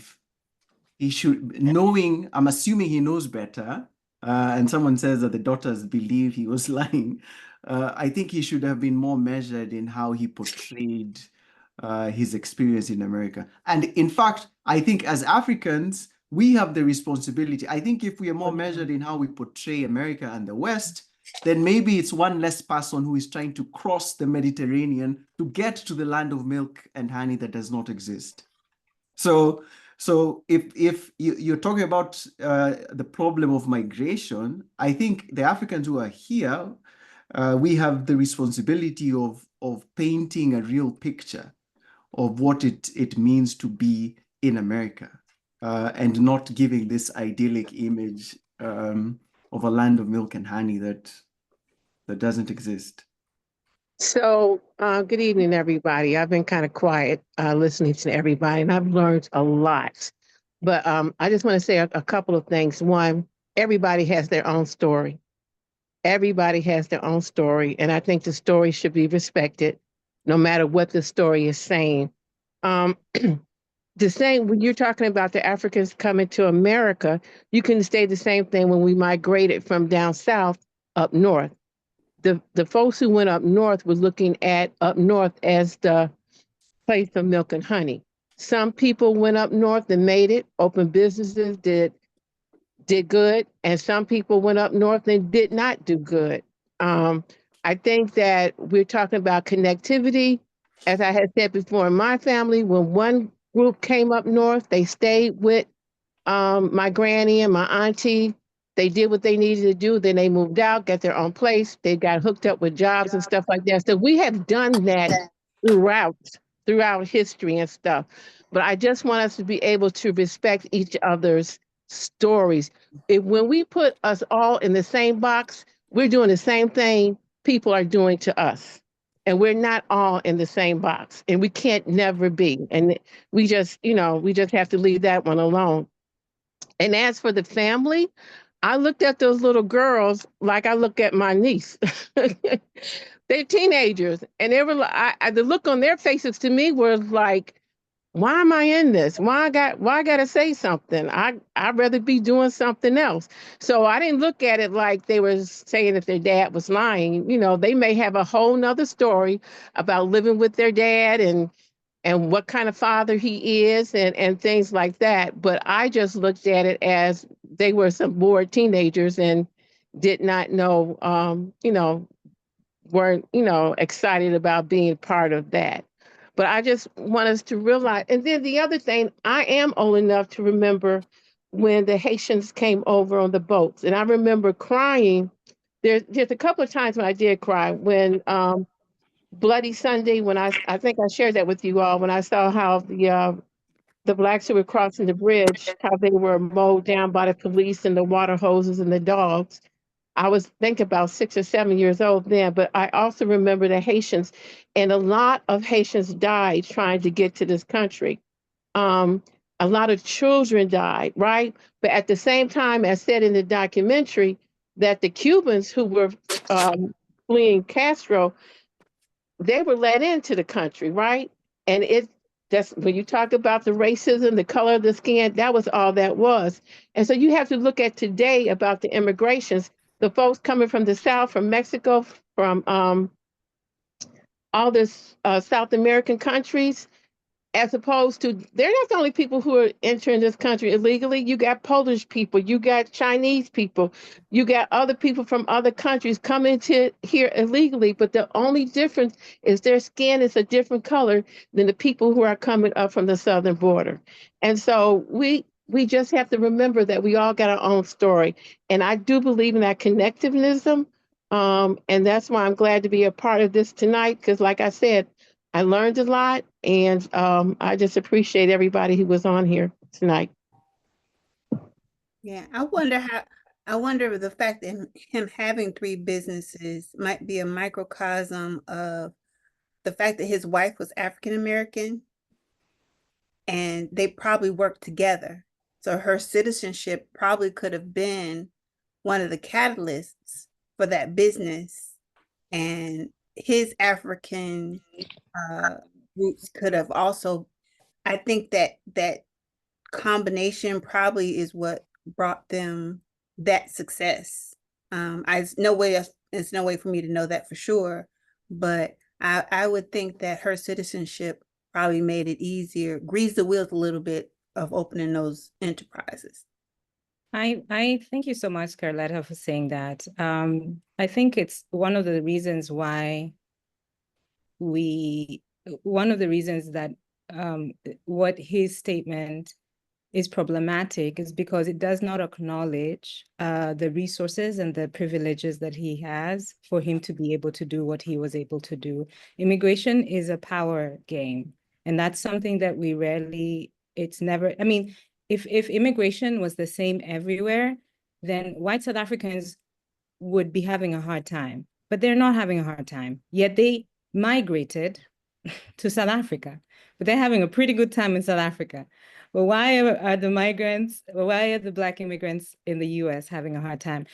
assuming he knows better, and someone says that the daughters believe he was lying. I think he should have been more measured in how he portrayed his experience in America. And in fact, I think as Africans, we have the responsibility. I think if we are more measured in how we portray America and the West, then maybe it's one less person who is trying to cross the Mediterranean to get to the land of milk and honey that does not exist. So if you're talking about the problem of migration, I think the Africans who are here, we have the responsibility of painting a real picture of what it means to be in America, and not giving this idyllic image of a land of milk and honey that doesn't exist. So, good evening, everybody. I've been kind of quiet listening to everybody, and I've learned a lot. But I just want to say a couple of things. One, everybody has their own story. Everybody has their own story, and I think the story should be respected, no matter what the story is saying. The same when you're talking about the Africans coming to America, you can say the same thing when we migrated from down south up north. The folks who went up north were looking at up north as the place of milk and honey. Some people went up north and made it, opened businesses, did good, and some people went up north and did not do good. I think that we're talking about connectivity. As I had said before, in my family, when one group came up north, they stayed with my granny and my auntie. They did what they needed to do. Then they moved out, got their own place. They got hooked up with jobs and stuff like that. So we have done that throughout history and stuff. But I just want us to be able to respect each other's stories. When we put us all in the same box, we're doing the same thing people are doing to us. And we're not all in the same box. And we can't never be. And we just have to leave that one alone. And as for the family, I looked at those little girls like I look at my niece. They're teenagers, and they were the look on their faces to me was like, why am I in this? Why I gotta say something? I'd rather be doing something else. So I didn't look at it like they were saying that their dad was lying. They may have a whole nother story about living with their dad and what kind of father he is and things like that. But I just looked at it as they were some bored teenagers and did not know, weren't, excited about being part of that. But I just want us to realize, and then the other thing, I am old enough to remember when the Haitians came over on the boats. And I remember crying. There's a couple of times when I did cry when Bloody Sunday, when I think I shared that with you all, when I saw how the blacks who were crossing the bridge, how they were mowed down by the police and the water hoses and the dogs. I was thinking about 6 or 7 years old then, but I also remember the Haitians, and a lot of Haitians died trying to get to this country. A lot of children died, right? But at the same time, as said in the documentary, that the Cubans who were fleeing Castro, they were let into the country, right? And that's when you talk about the racism, the color of the skin, that was all that was. And so you have to look at today about the immigrations, the folks coming from the South, from Mexico, from all this South American countries, as opposed to, they're not the only people who are entering this country illegally. You got Polish people, you got Chinese people, you got other people from other countries coming to here illegally, but the only difference is their skin is a different color than the people who are coming up from the southern border. And so we just have to remember that we all got our own story. And I do believe in that connectivism. And that's why I'm glad to be a part of this tonight, because like I said, I learned a lot, and I just appreciate everybody who was on here tonight. Yeah, I wonder if the fact that him having 3 businesses might be a microcosm of the fact that his wife was African American and they probably worked together. So her citizenship probably could have been one of the catalysts for that business, and his African roots could have also, I think that combination probably is what brought them that success. It's no way for me to know that for sure, but I would think that her citizenship probably made it easier, greased the wheels a little bit of opening those enterprises. I thank you so much, Carletta, for saying that. I think it's one of the reasons why that what his statement is problematic is because it does not acknowledge the resources and the privileges that he has for him to be able to do what he was able to do. Immigration is a power game, and that's something that we rarely, it's never, I mean, if immigration was the same everywhere, then white South Africans would be having a hard time, but they're not having a hard time. Yet they migrated to South Africa, but they're having a pretty good time in South Africa. But why are the Black immigrants in the US having a hard time?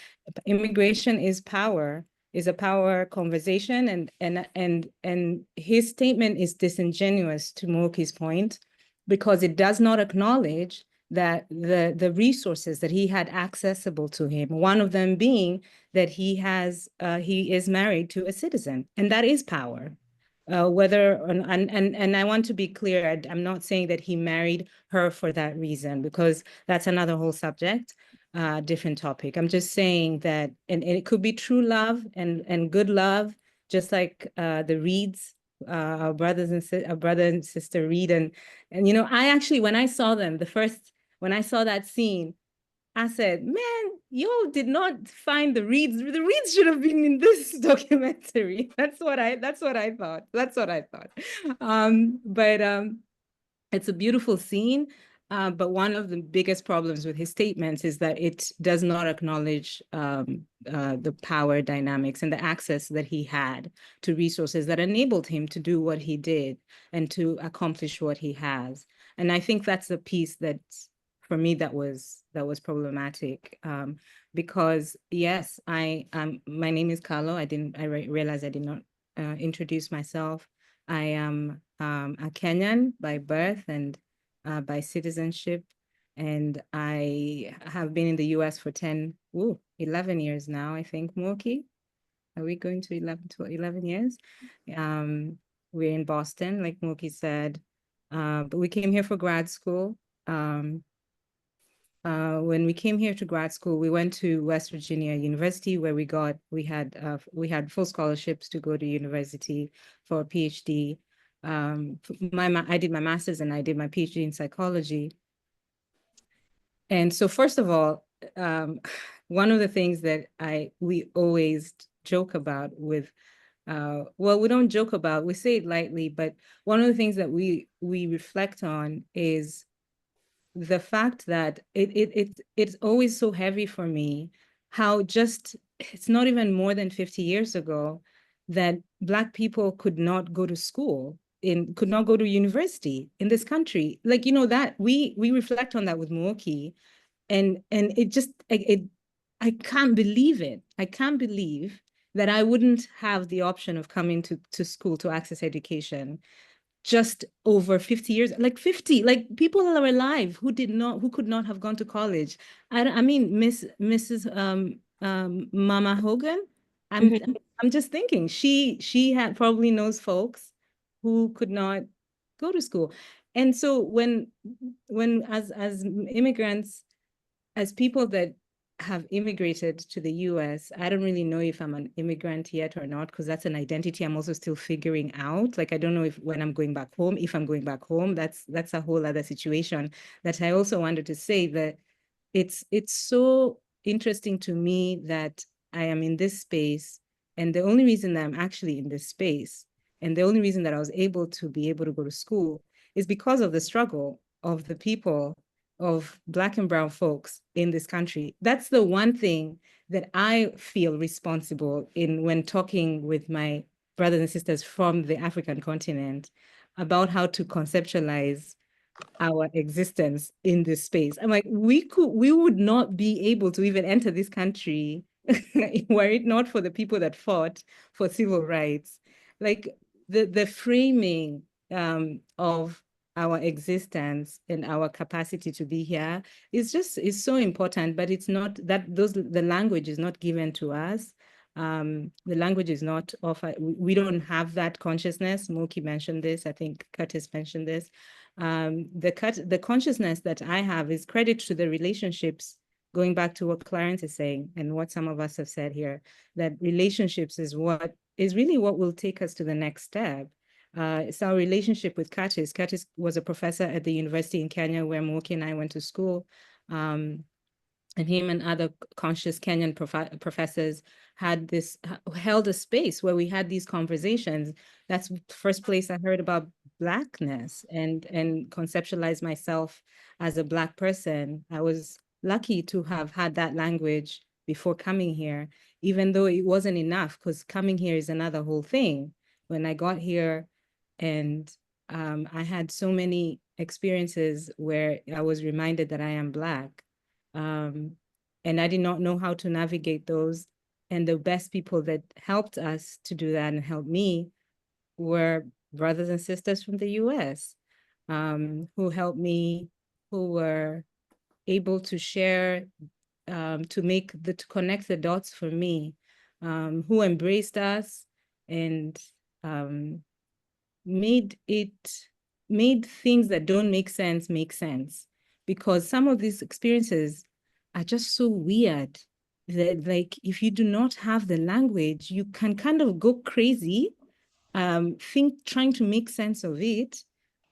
Immigration is power, is a power conversation, and his statement is disingenuous, to Moki's point, because it does not acknowledge that the resources that he had accessible to him, one of them being that he is married to a citizen, and that is power. And I want to be clear, I'm not saying that he married her for that reason, because that's another whole subject, different topic. I'm just saying that, and it could be true love and good love, just like the Reeds, our brother and sister Reed, and you know, I actually, when I saw them, when I saw that scene, I said, man, y'all did not find the Reeds. The Reeds should have been in this documentary. That's what I thought. But it's a beautiful scene. But one of the biggest problems with his statements is that it does not acknowledge the power dynamics and the access that he had to resources that enabled him to do what he did and to accomplish what he has. And I think that's the piece that, for me, that was problematic, because yes, my name is Carlo. I realized I did not introduce myself. I am a Kenyan by birth and by citizenship, and I have been in the US for 11 years now, I think. Moki, are we going to 11 years? We're in Boston, like Moki said, but we came here for grad school. When we came here to grad school, we went to West Virginia University, where we had full scholarships to go to university for a PhD. I did my master's and I did my PhD in psychology. And so, first of all, one of the things that we always joke about with, well, we don't joke about, we say it lightly, but one of the things that we reflect on is the fact that it's always so heavy for me how it's not even more than 50 years ago that Black people could not go to school, could not go to university in this country. Like, you know, that we reflect on that with Mooki, and it just, I can't believe it. I can't believe that I wouldn't have the option of coming to school to access education just over 50 years, like 50, like people that are alive who could not have gone to college. I mean, Mrs. Mama Hogan, I'm just thinking she had probably knows folks who could not go to school. And so when as immigrants, as people that have immigrated to the US, I don't really know if I'm an immigrant yet or not, because that's an identity I'm also still figuring out. Like, I don't know if when I'm going back home, if I'm going back home, that's a whole other situation. That I also wanted to say that it's so interesting to me that I am in this space, and the only reason that I'm actually in this space, and the only reason that I was able to go to school, is because of the struggle of the people, of Black and brown folks in this country. That's the one thing that I feel responsible in when talking with my brothers and sisters from the African continent about how to conceptualize our existence in this space. I'm like, we would not be able to even enter this country were it not for the people that fought for civil rights. Like, the framing of our existence and our capacity to be here is so important, but it's not that the language is not given to us. The language is not offered. We don't have that consciousness. Moki mentioned this. I think Curtis mentioned this. The consciousness that I have is credit to the relationships, going back to what Clarence is saying and what some of us have said here, that relationships is really what will take us to the next step. It's our relationship with Curtis. Curtis was a professor at the university in Kenya where Moki and I went to school. And him and other conscious Kenyan professors had held a space where we had these conversations. That's the first place I heard about Blackness and conceptualized myself as a Black person. I was lucky to have had that language before coming here, even though it wasn't enough, because coming here is another whole thing. When I got here and I had so many experiences where I was reminded that I am Black. And I did not know how to navigate those. And the best people that helped us to do that and helped me were brothers and sisters from the US, who helped me, who were able to share, to connect the dots for me, who embraced us and made things that don't make sense. Because some of these experiences are just so weird that, like, if you do not have the language, you can kind of go crazy, trying to make sense of it.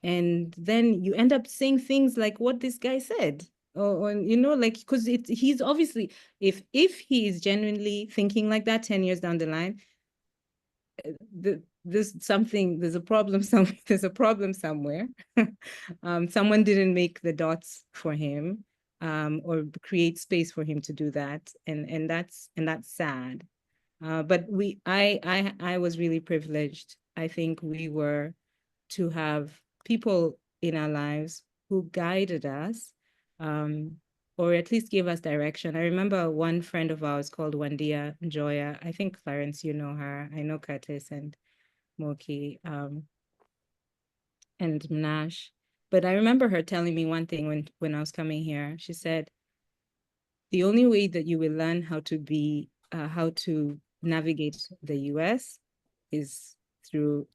And then you end up saying things like what this guy said, or like, because he's obviously, if he is genuinely thinking like that 10 years down the line, there's a problem somewhere. Someone didn't make the dots for him, or create space for him to do that, and that's sad. But I was really privileged. I think we were to have people in our lives who guided us, or at least gave us direction. I remember one friend of ours called Wandia Joya. I think, Clarence, you know her. I know Curtis and Moki, and Mnash. But I remember her telling me one thing when I was coming here. She said, the only way that you will learn how to navigate the US is through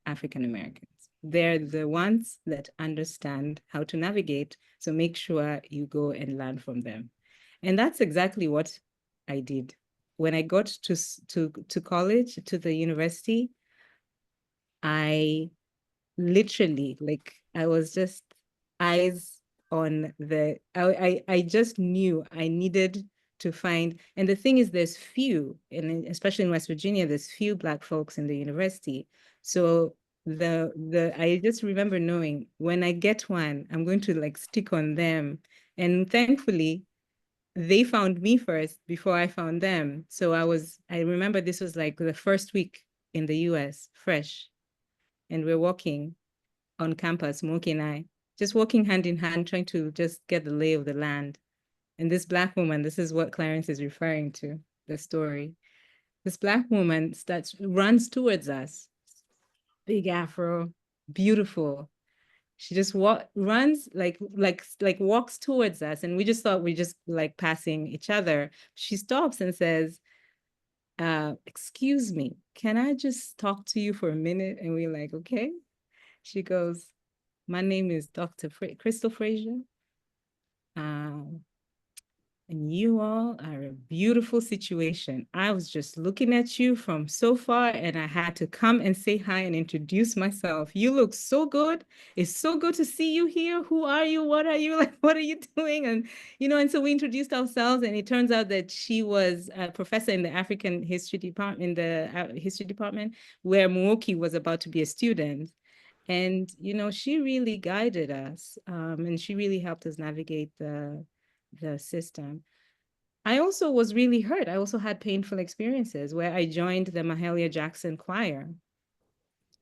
African Americans. They're the ones that understand how to navigate. So make sure you go and learn from them. And that's exactly what I did. When I got to college, to the university, I literally, like, I was just eyes on I just knew I needed to find, and the thing is, there's few, and especially in West Virginia, there's few Black folks in the university. So I just remember knowing, when I get one, I'm going to, like, stick on them. And thankfully, they found me first before I found them. So I remember this was like the first week in the US, fresh. And we're walking on campus, Moki and I, just walking hand in hand, trying to just get the lay of the land. And this Black woman, this is what Clarence is referring to, the story. This Black woman runs towards us, big afro, beautiful. She just runs, like walks towards us. And we just thought we just like passing each other. She stops and says, excuse me, can I just talk to you for a minute? And we're like, okay. She goes, my name is Dr. Crystal Frazier. And you all are a beautiful situation. I was just looking at you from so far, and I had to come and say hi and introduce myself. You look so good. It's so good to see you here. Who are you? What are you like? What are you doing? And, and so we introduced ourselves, and it turns out that she was a professor in the African history department, where Muoki was about to be a student. And, she really guided us, and she really helped us navigate the system. I also was really hurt. I also had painful experiences where I joined the Mahalia Jackson choir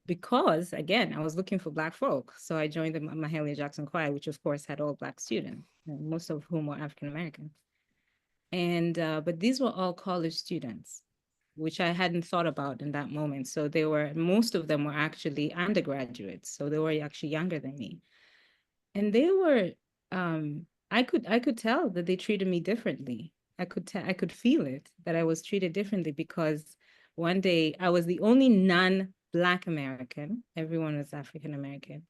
because, again, I was looking for Black folk. So I joined the Mahalia Jackson choir, which of course had all Black students, most of whom were African Americans. And but these were all college students, which I hadn't thought about in that moment. So most of them were actually undergraduates. So they were actually younger than me. And they were, I could tell that they treated me differently. I could feel it, that I was treated differently, because one day I was the only non-Black American. Everyone was African American.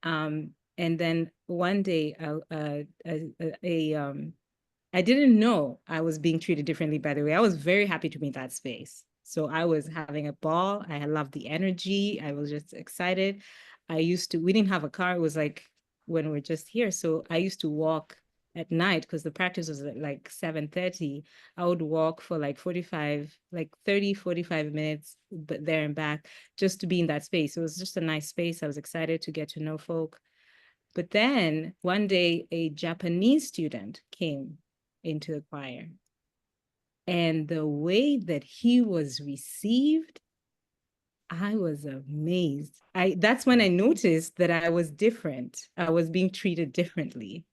And then one day, I didn't know I was being treated differently, by the way. I was very happy to be in that space. So I was having a ball. I loved the energy. I was just excited. We didn't have a car. It was like when we're just here. So I used to walk at night, because the practice was at like 7:30. I would walk for like 45 minutes, but there and back, just to be in that space. It was just a nice space. I was excited to get to know folk. But then one day, a Japanese student came into the choir. And the way that he was received, I was amazed. That's when I noticed that I was different. I was being treated differently.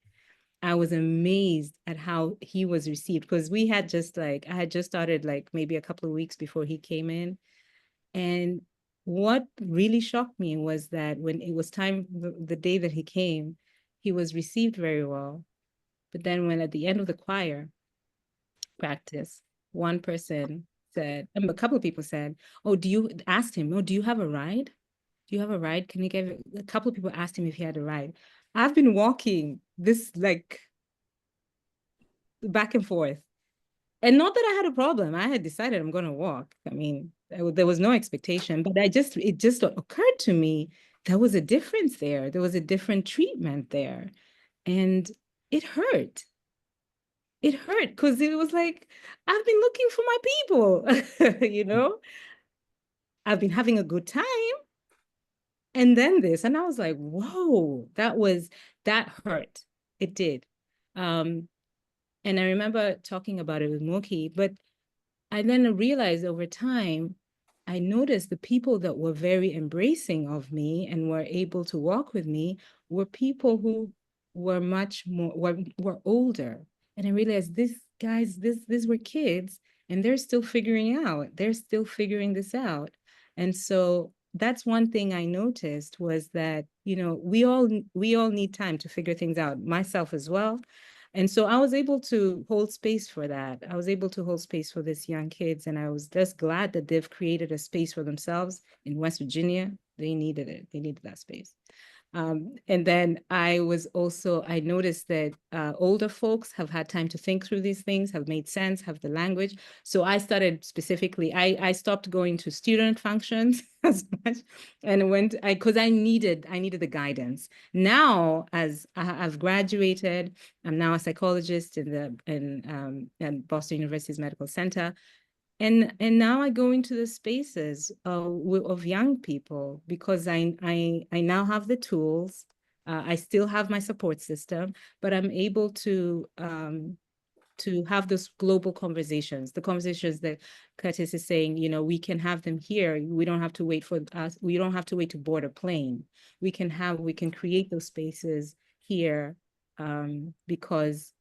I was amazed at how he was received, because I had just started like maybe a couple of weeks before he came in. And what really shocked me was that when it was time, the day that he came, he was received very well. But then when at the end of the choir practice, one person said, a couple of people said, "Oh, asked him, oh, do you have a ride? Do you have a ride? Can you give?" A couple of people asked him if he had a ride. I've been walking this like back and forth. And not that I had a problem. I had decided I'm going to walk. I mean, there was no expectation, but it just occurred to me there was a difference there. There was a different treatment there. And it hurt. It hurt, because it was like, I've been looking for my people, I've been having a good time. And then this, and I was like, whoa, that hurt. It did. And I remember talking about it with Moki, but I then realized over time, I noticed the people that were very embracing of me and were able to walk with me were people who were much more, were older. And I realized these were kids, and they're still figuring out. They're still figuring this out. And so that's one thing I noticed, was that, we all need time to figure things out, myself as well. And so I was able to hold space for that. I was able to hold space for these young kids. And I was just glad that they've created a space for themselves in West Virginia. They needed it. They needed that space. And then I noticed that older folks have had time to think through these things, have made sense, have the language. So I started specifically, I stopped going to student functions as much, and because I needed the guidance. Now, as I've graduated, I'm now a psychologist in Boston University's Medical Center. And now I go into the spaces of young people, because I now have the tools. I still have my support system, but I'm able to have those global conversations, the conversations that Curtis is saying, we can have them here. We don't have to wait for us. We don't have to wait to board a plane. We can create those spaces here, because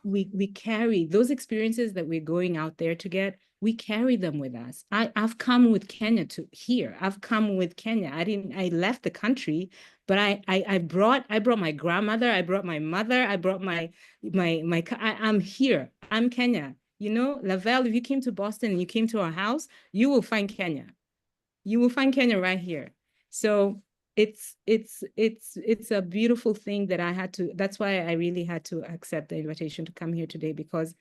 we carry those experiences that we're going out there to get. We carry them with us. I've come with Kenya to here. I've come with Kenya. I left the country, but I brought my grandmother. I brought my mother. I brought I'm here. I'm Kenya. Lavelle, if you came to Boston and you came to our house, you will find Kenya. You will find Kenya right here. So it's a beautiful thing that that's why I really had to accept the invitation to come here today, because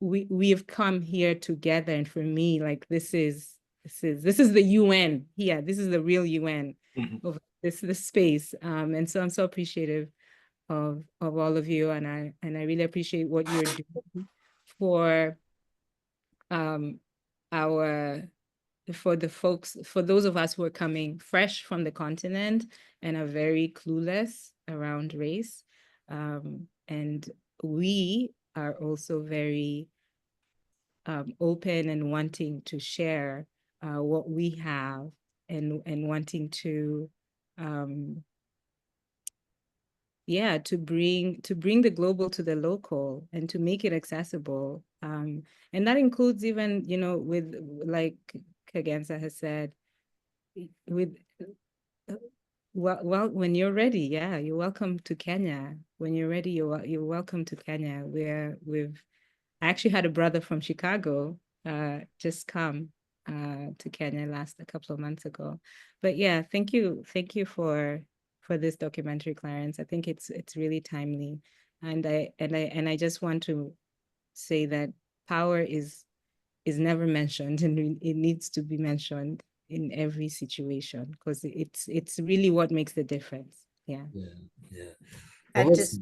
we have come here together. And for me, like, this is the UN here. This is the real UN of this space. And so I'm so appreciative of all of you. And I really appreciate what you're doing for for those of us who are coming fresh from the continent and are very clueless around race. And we are also very open and wanting to share what we have, and wanting to to bring the global to the local, and to make it accessible. And that includes even, with, like Kagenza has said, with well, when you're ready, you're welcome to Kenya. When you're ready, you're welcome to Kenya, where I actually had a brother from Chicago just come to Kenya a couple of months ago. But yeah, thank you for this documentary, Clarence. I think it's really timely, and I just want to say that power is never mentioned, and it needs to be mentioned in every situation, because it's really what makes the difference. Yeah. I Well, just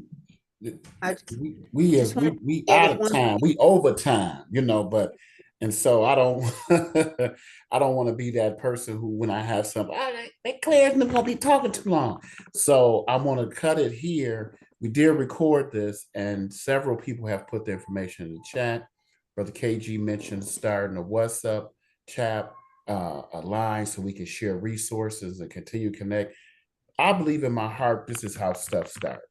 listen, I just we add out it of one. time. We overtime, but and so I don't I don't want to be that person who, when I have something, they Claire's not gonna be talking too long. So I want to cut it here. We did record this, and several people have put the information in the chat. Brother KG mentioned starting a WhatsApp chat, a line so we can share resources and continue to connect. I believe in my heart this is how stuff starts.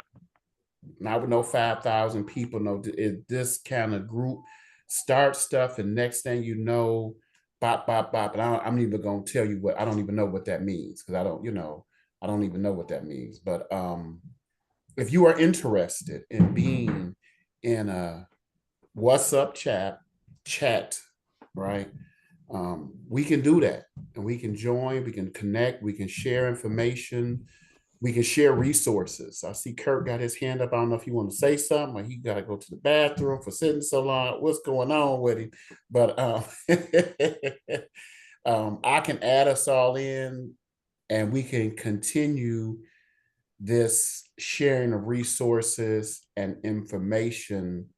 Not with no 5,000 people, no, this kind of group start stuff, and next thing you know, bop, bop, bop. And I'm even going to tell you what, I don't even know what that means, because I don't even know what that means. But if you are interested in being in a WhatsApp chat, right? We can do that, and we can join, we can connect, we can share information, we can share resources. I see Kurt got his hand up. I don't know if you want to say something, or he got to go to the bathroom for sitting so long. What's going on with him? But I can add us all in, and we can continue this sharing of resources and information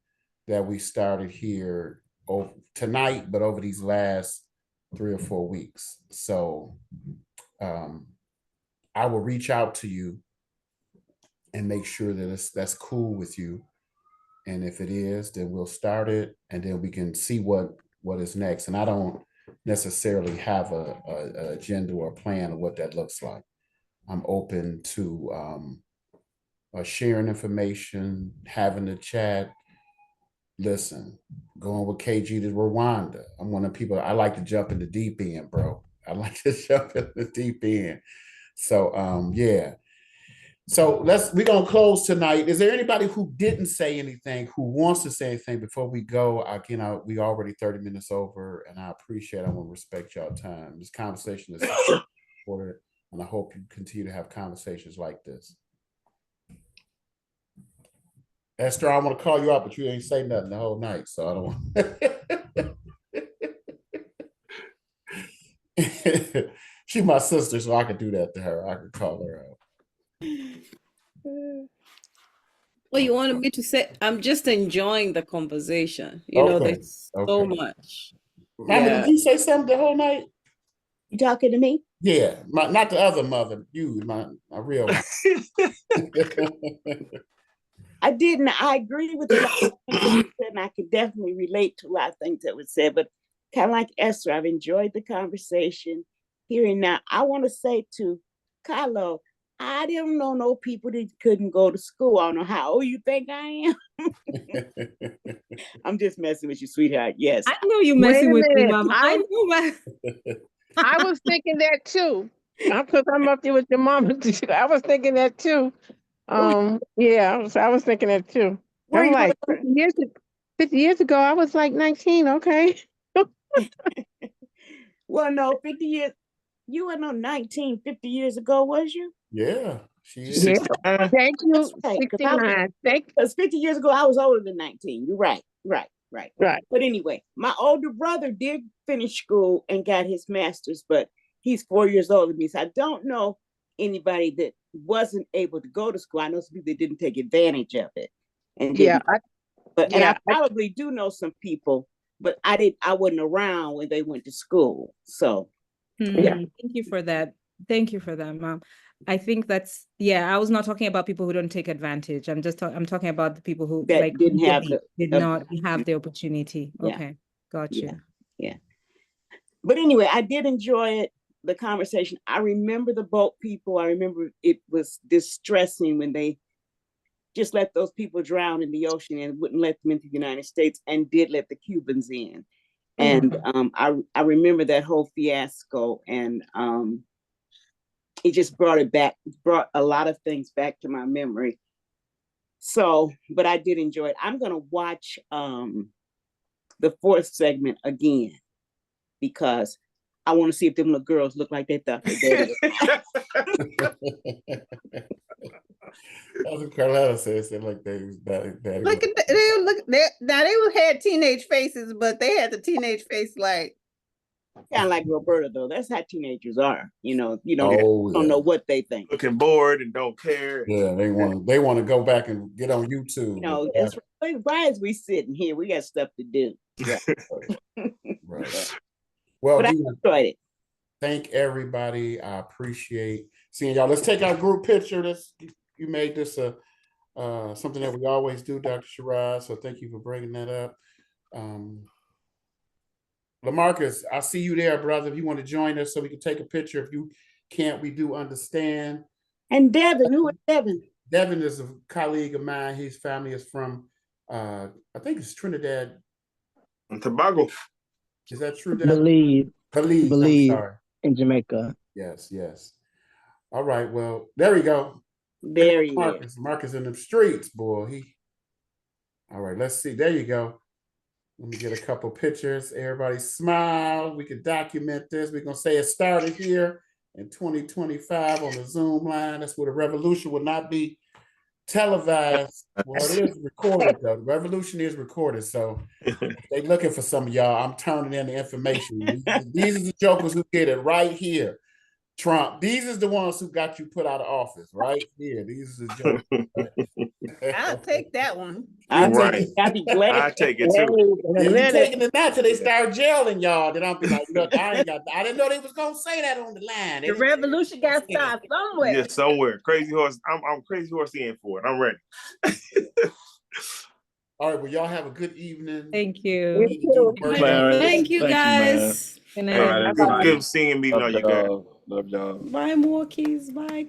that we started here tonight, but over these last 3 or 4 weeks. So I will reach out to you and make sure that that's cool with you. And if it is, then we'll start it, and then we can see what is next. And I don't necessarily have a agenda or a plan of what that looks like. I'm open to sharing information, having the chat. Listen, going with KG to Rwanda. I'm one of the people, I like to jump in the deep end, bro. I like to jump in the deep end. So yeah. So we're gonna close tonight. Is there anybody who didn't say anything, who wants to say anything before we go? Again, we already 30 minutes over, and I appreciate, I want to respect y'all time. This conversation is important, and I hope you continue to have conversations like this. Esther, I want to call you out, but you ain't say nothing the whole night, so I don't want. She's my sister, so I could do that to her. I could call her out. Well, you wanted me to say, I'm just enjoying the conversation. There's so much. Mama, did you say something the whole night? You talking to me? Yeah, not the other mother, you, my real one. I didn't. I agree with a lot of things that you said, and I could definitely relate to a lot of things that were said. But kind of like Esther, I've enjoyed the conversation. Hearing now, I want to say to Carlo, I didn't know no people that couldn't go to school. I don't know how old you think I am. I'm just messing with you, sweetheart. Yes. I know you messing with me, Mama. I know. I was thinking that too. Because I'm up there with your mama. I was thinking that too. Yeah, I was thinking that too. I'm like 50 years ago, I was like 19. Okay. Well, no, 50 years. You were no 19, 50 years ago, was you? Yeah, she is. Yeah. Thank you. Right, 69. Because 50 years ago, I was older than 19. You're right. But anyway, my older brother did finish school and got his master's, but he's 4 years older than me. So I don't know anybody that wasn't able to go to school. I know some people that didn't take advantage of it. And I probably do know some people, but I wasn't around when they went to school. So Thank you for that. Thank you for that, Mom. I think I was not talking about people who don't take advantage. I'm talking about the people who that did not have the opportunity. Yeah. Okay, got you. Yeah. But anyway, I did enjoy it, the conversation. I remember the boat people. I remember it was distressing when they just let those people drown in the ocean and wouldn't let them into the United States, and did let the Cubans in. And I remember that whole fiasco, and it just brought a lot of things back to my memory. So, but I did enjoy it. I'm gonna watch the fourth segment again, because I want to see if them little girls look like they thought they did. That's what Carletta says. They like they was bad. Look at now they had teenage faces, but they had the teenage face like kind of like Roberta though. That's how teenagers are. You don't know what they think. Looking bored and don't care. Yeah, they want to go back and get on YouTube. That's right. Why is we sitting here? We got stuff to do. Yeah. Right. Well, I enjoyed it. Thank everybody. I appreciate seeing y'all. Let's take our group picture. You made this something that we always do, Dr. Shiraz. So thank you for bringing that up. LaMarcus, I see you there, brother. If you want to join us so we can take a picture. If you can't, we do understand. And Devin, who is Devin? Devin is a colleague of mine. His family is from, I think it's Trinidad and Tobago. Is that true? Believe. I'm sorry. In Jamaica. Yes. All right. Well, there we go. There he is. Marcus in the streets, boy. All right. Let's see. There you go. Let me get a couple pictures. Everybody smile. We can document this. We're gonna say it started here in 2025 on the Zoom line. That's where the revolution will not be televised. Well, it is recorded though. The revolution is recorded, so they looking for some of y'all. I'm turning in the information. These are the jokers who get it right here. Trump. These is the ones who got you put out of office, right here. These are the jokers. Right? I'll take that one. I'd be glad. I take it too. You're taking it now till they start jailing y'all. Then I'll be like, look, I didn't know they was gonna say that on the line. The revolution got started somewhere. Yeah, somewhere. Crazy Horse. I'm Crazy Horse in for it. I'm ready. All right, well, y'all have a good evening. Thank you. Thank you, guys. Good seeing and meeting all you guys. Love y'all. Bye, Milwaukee's. Bye,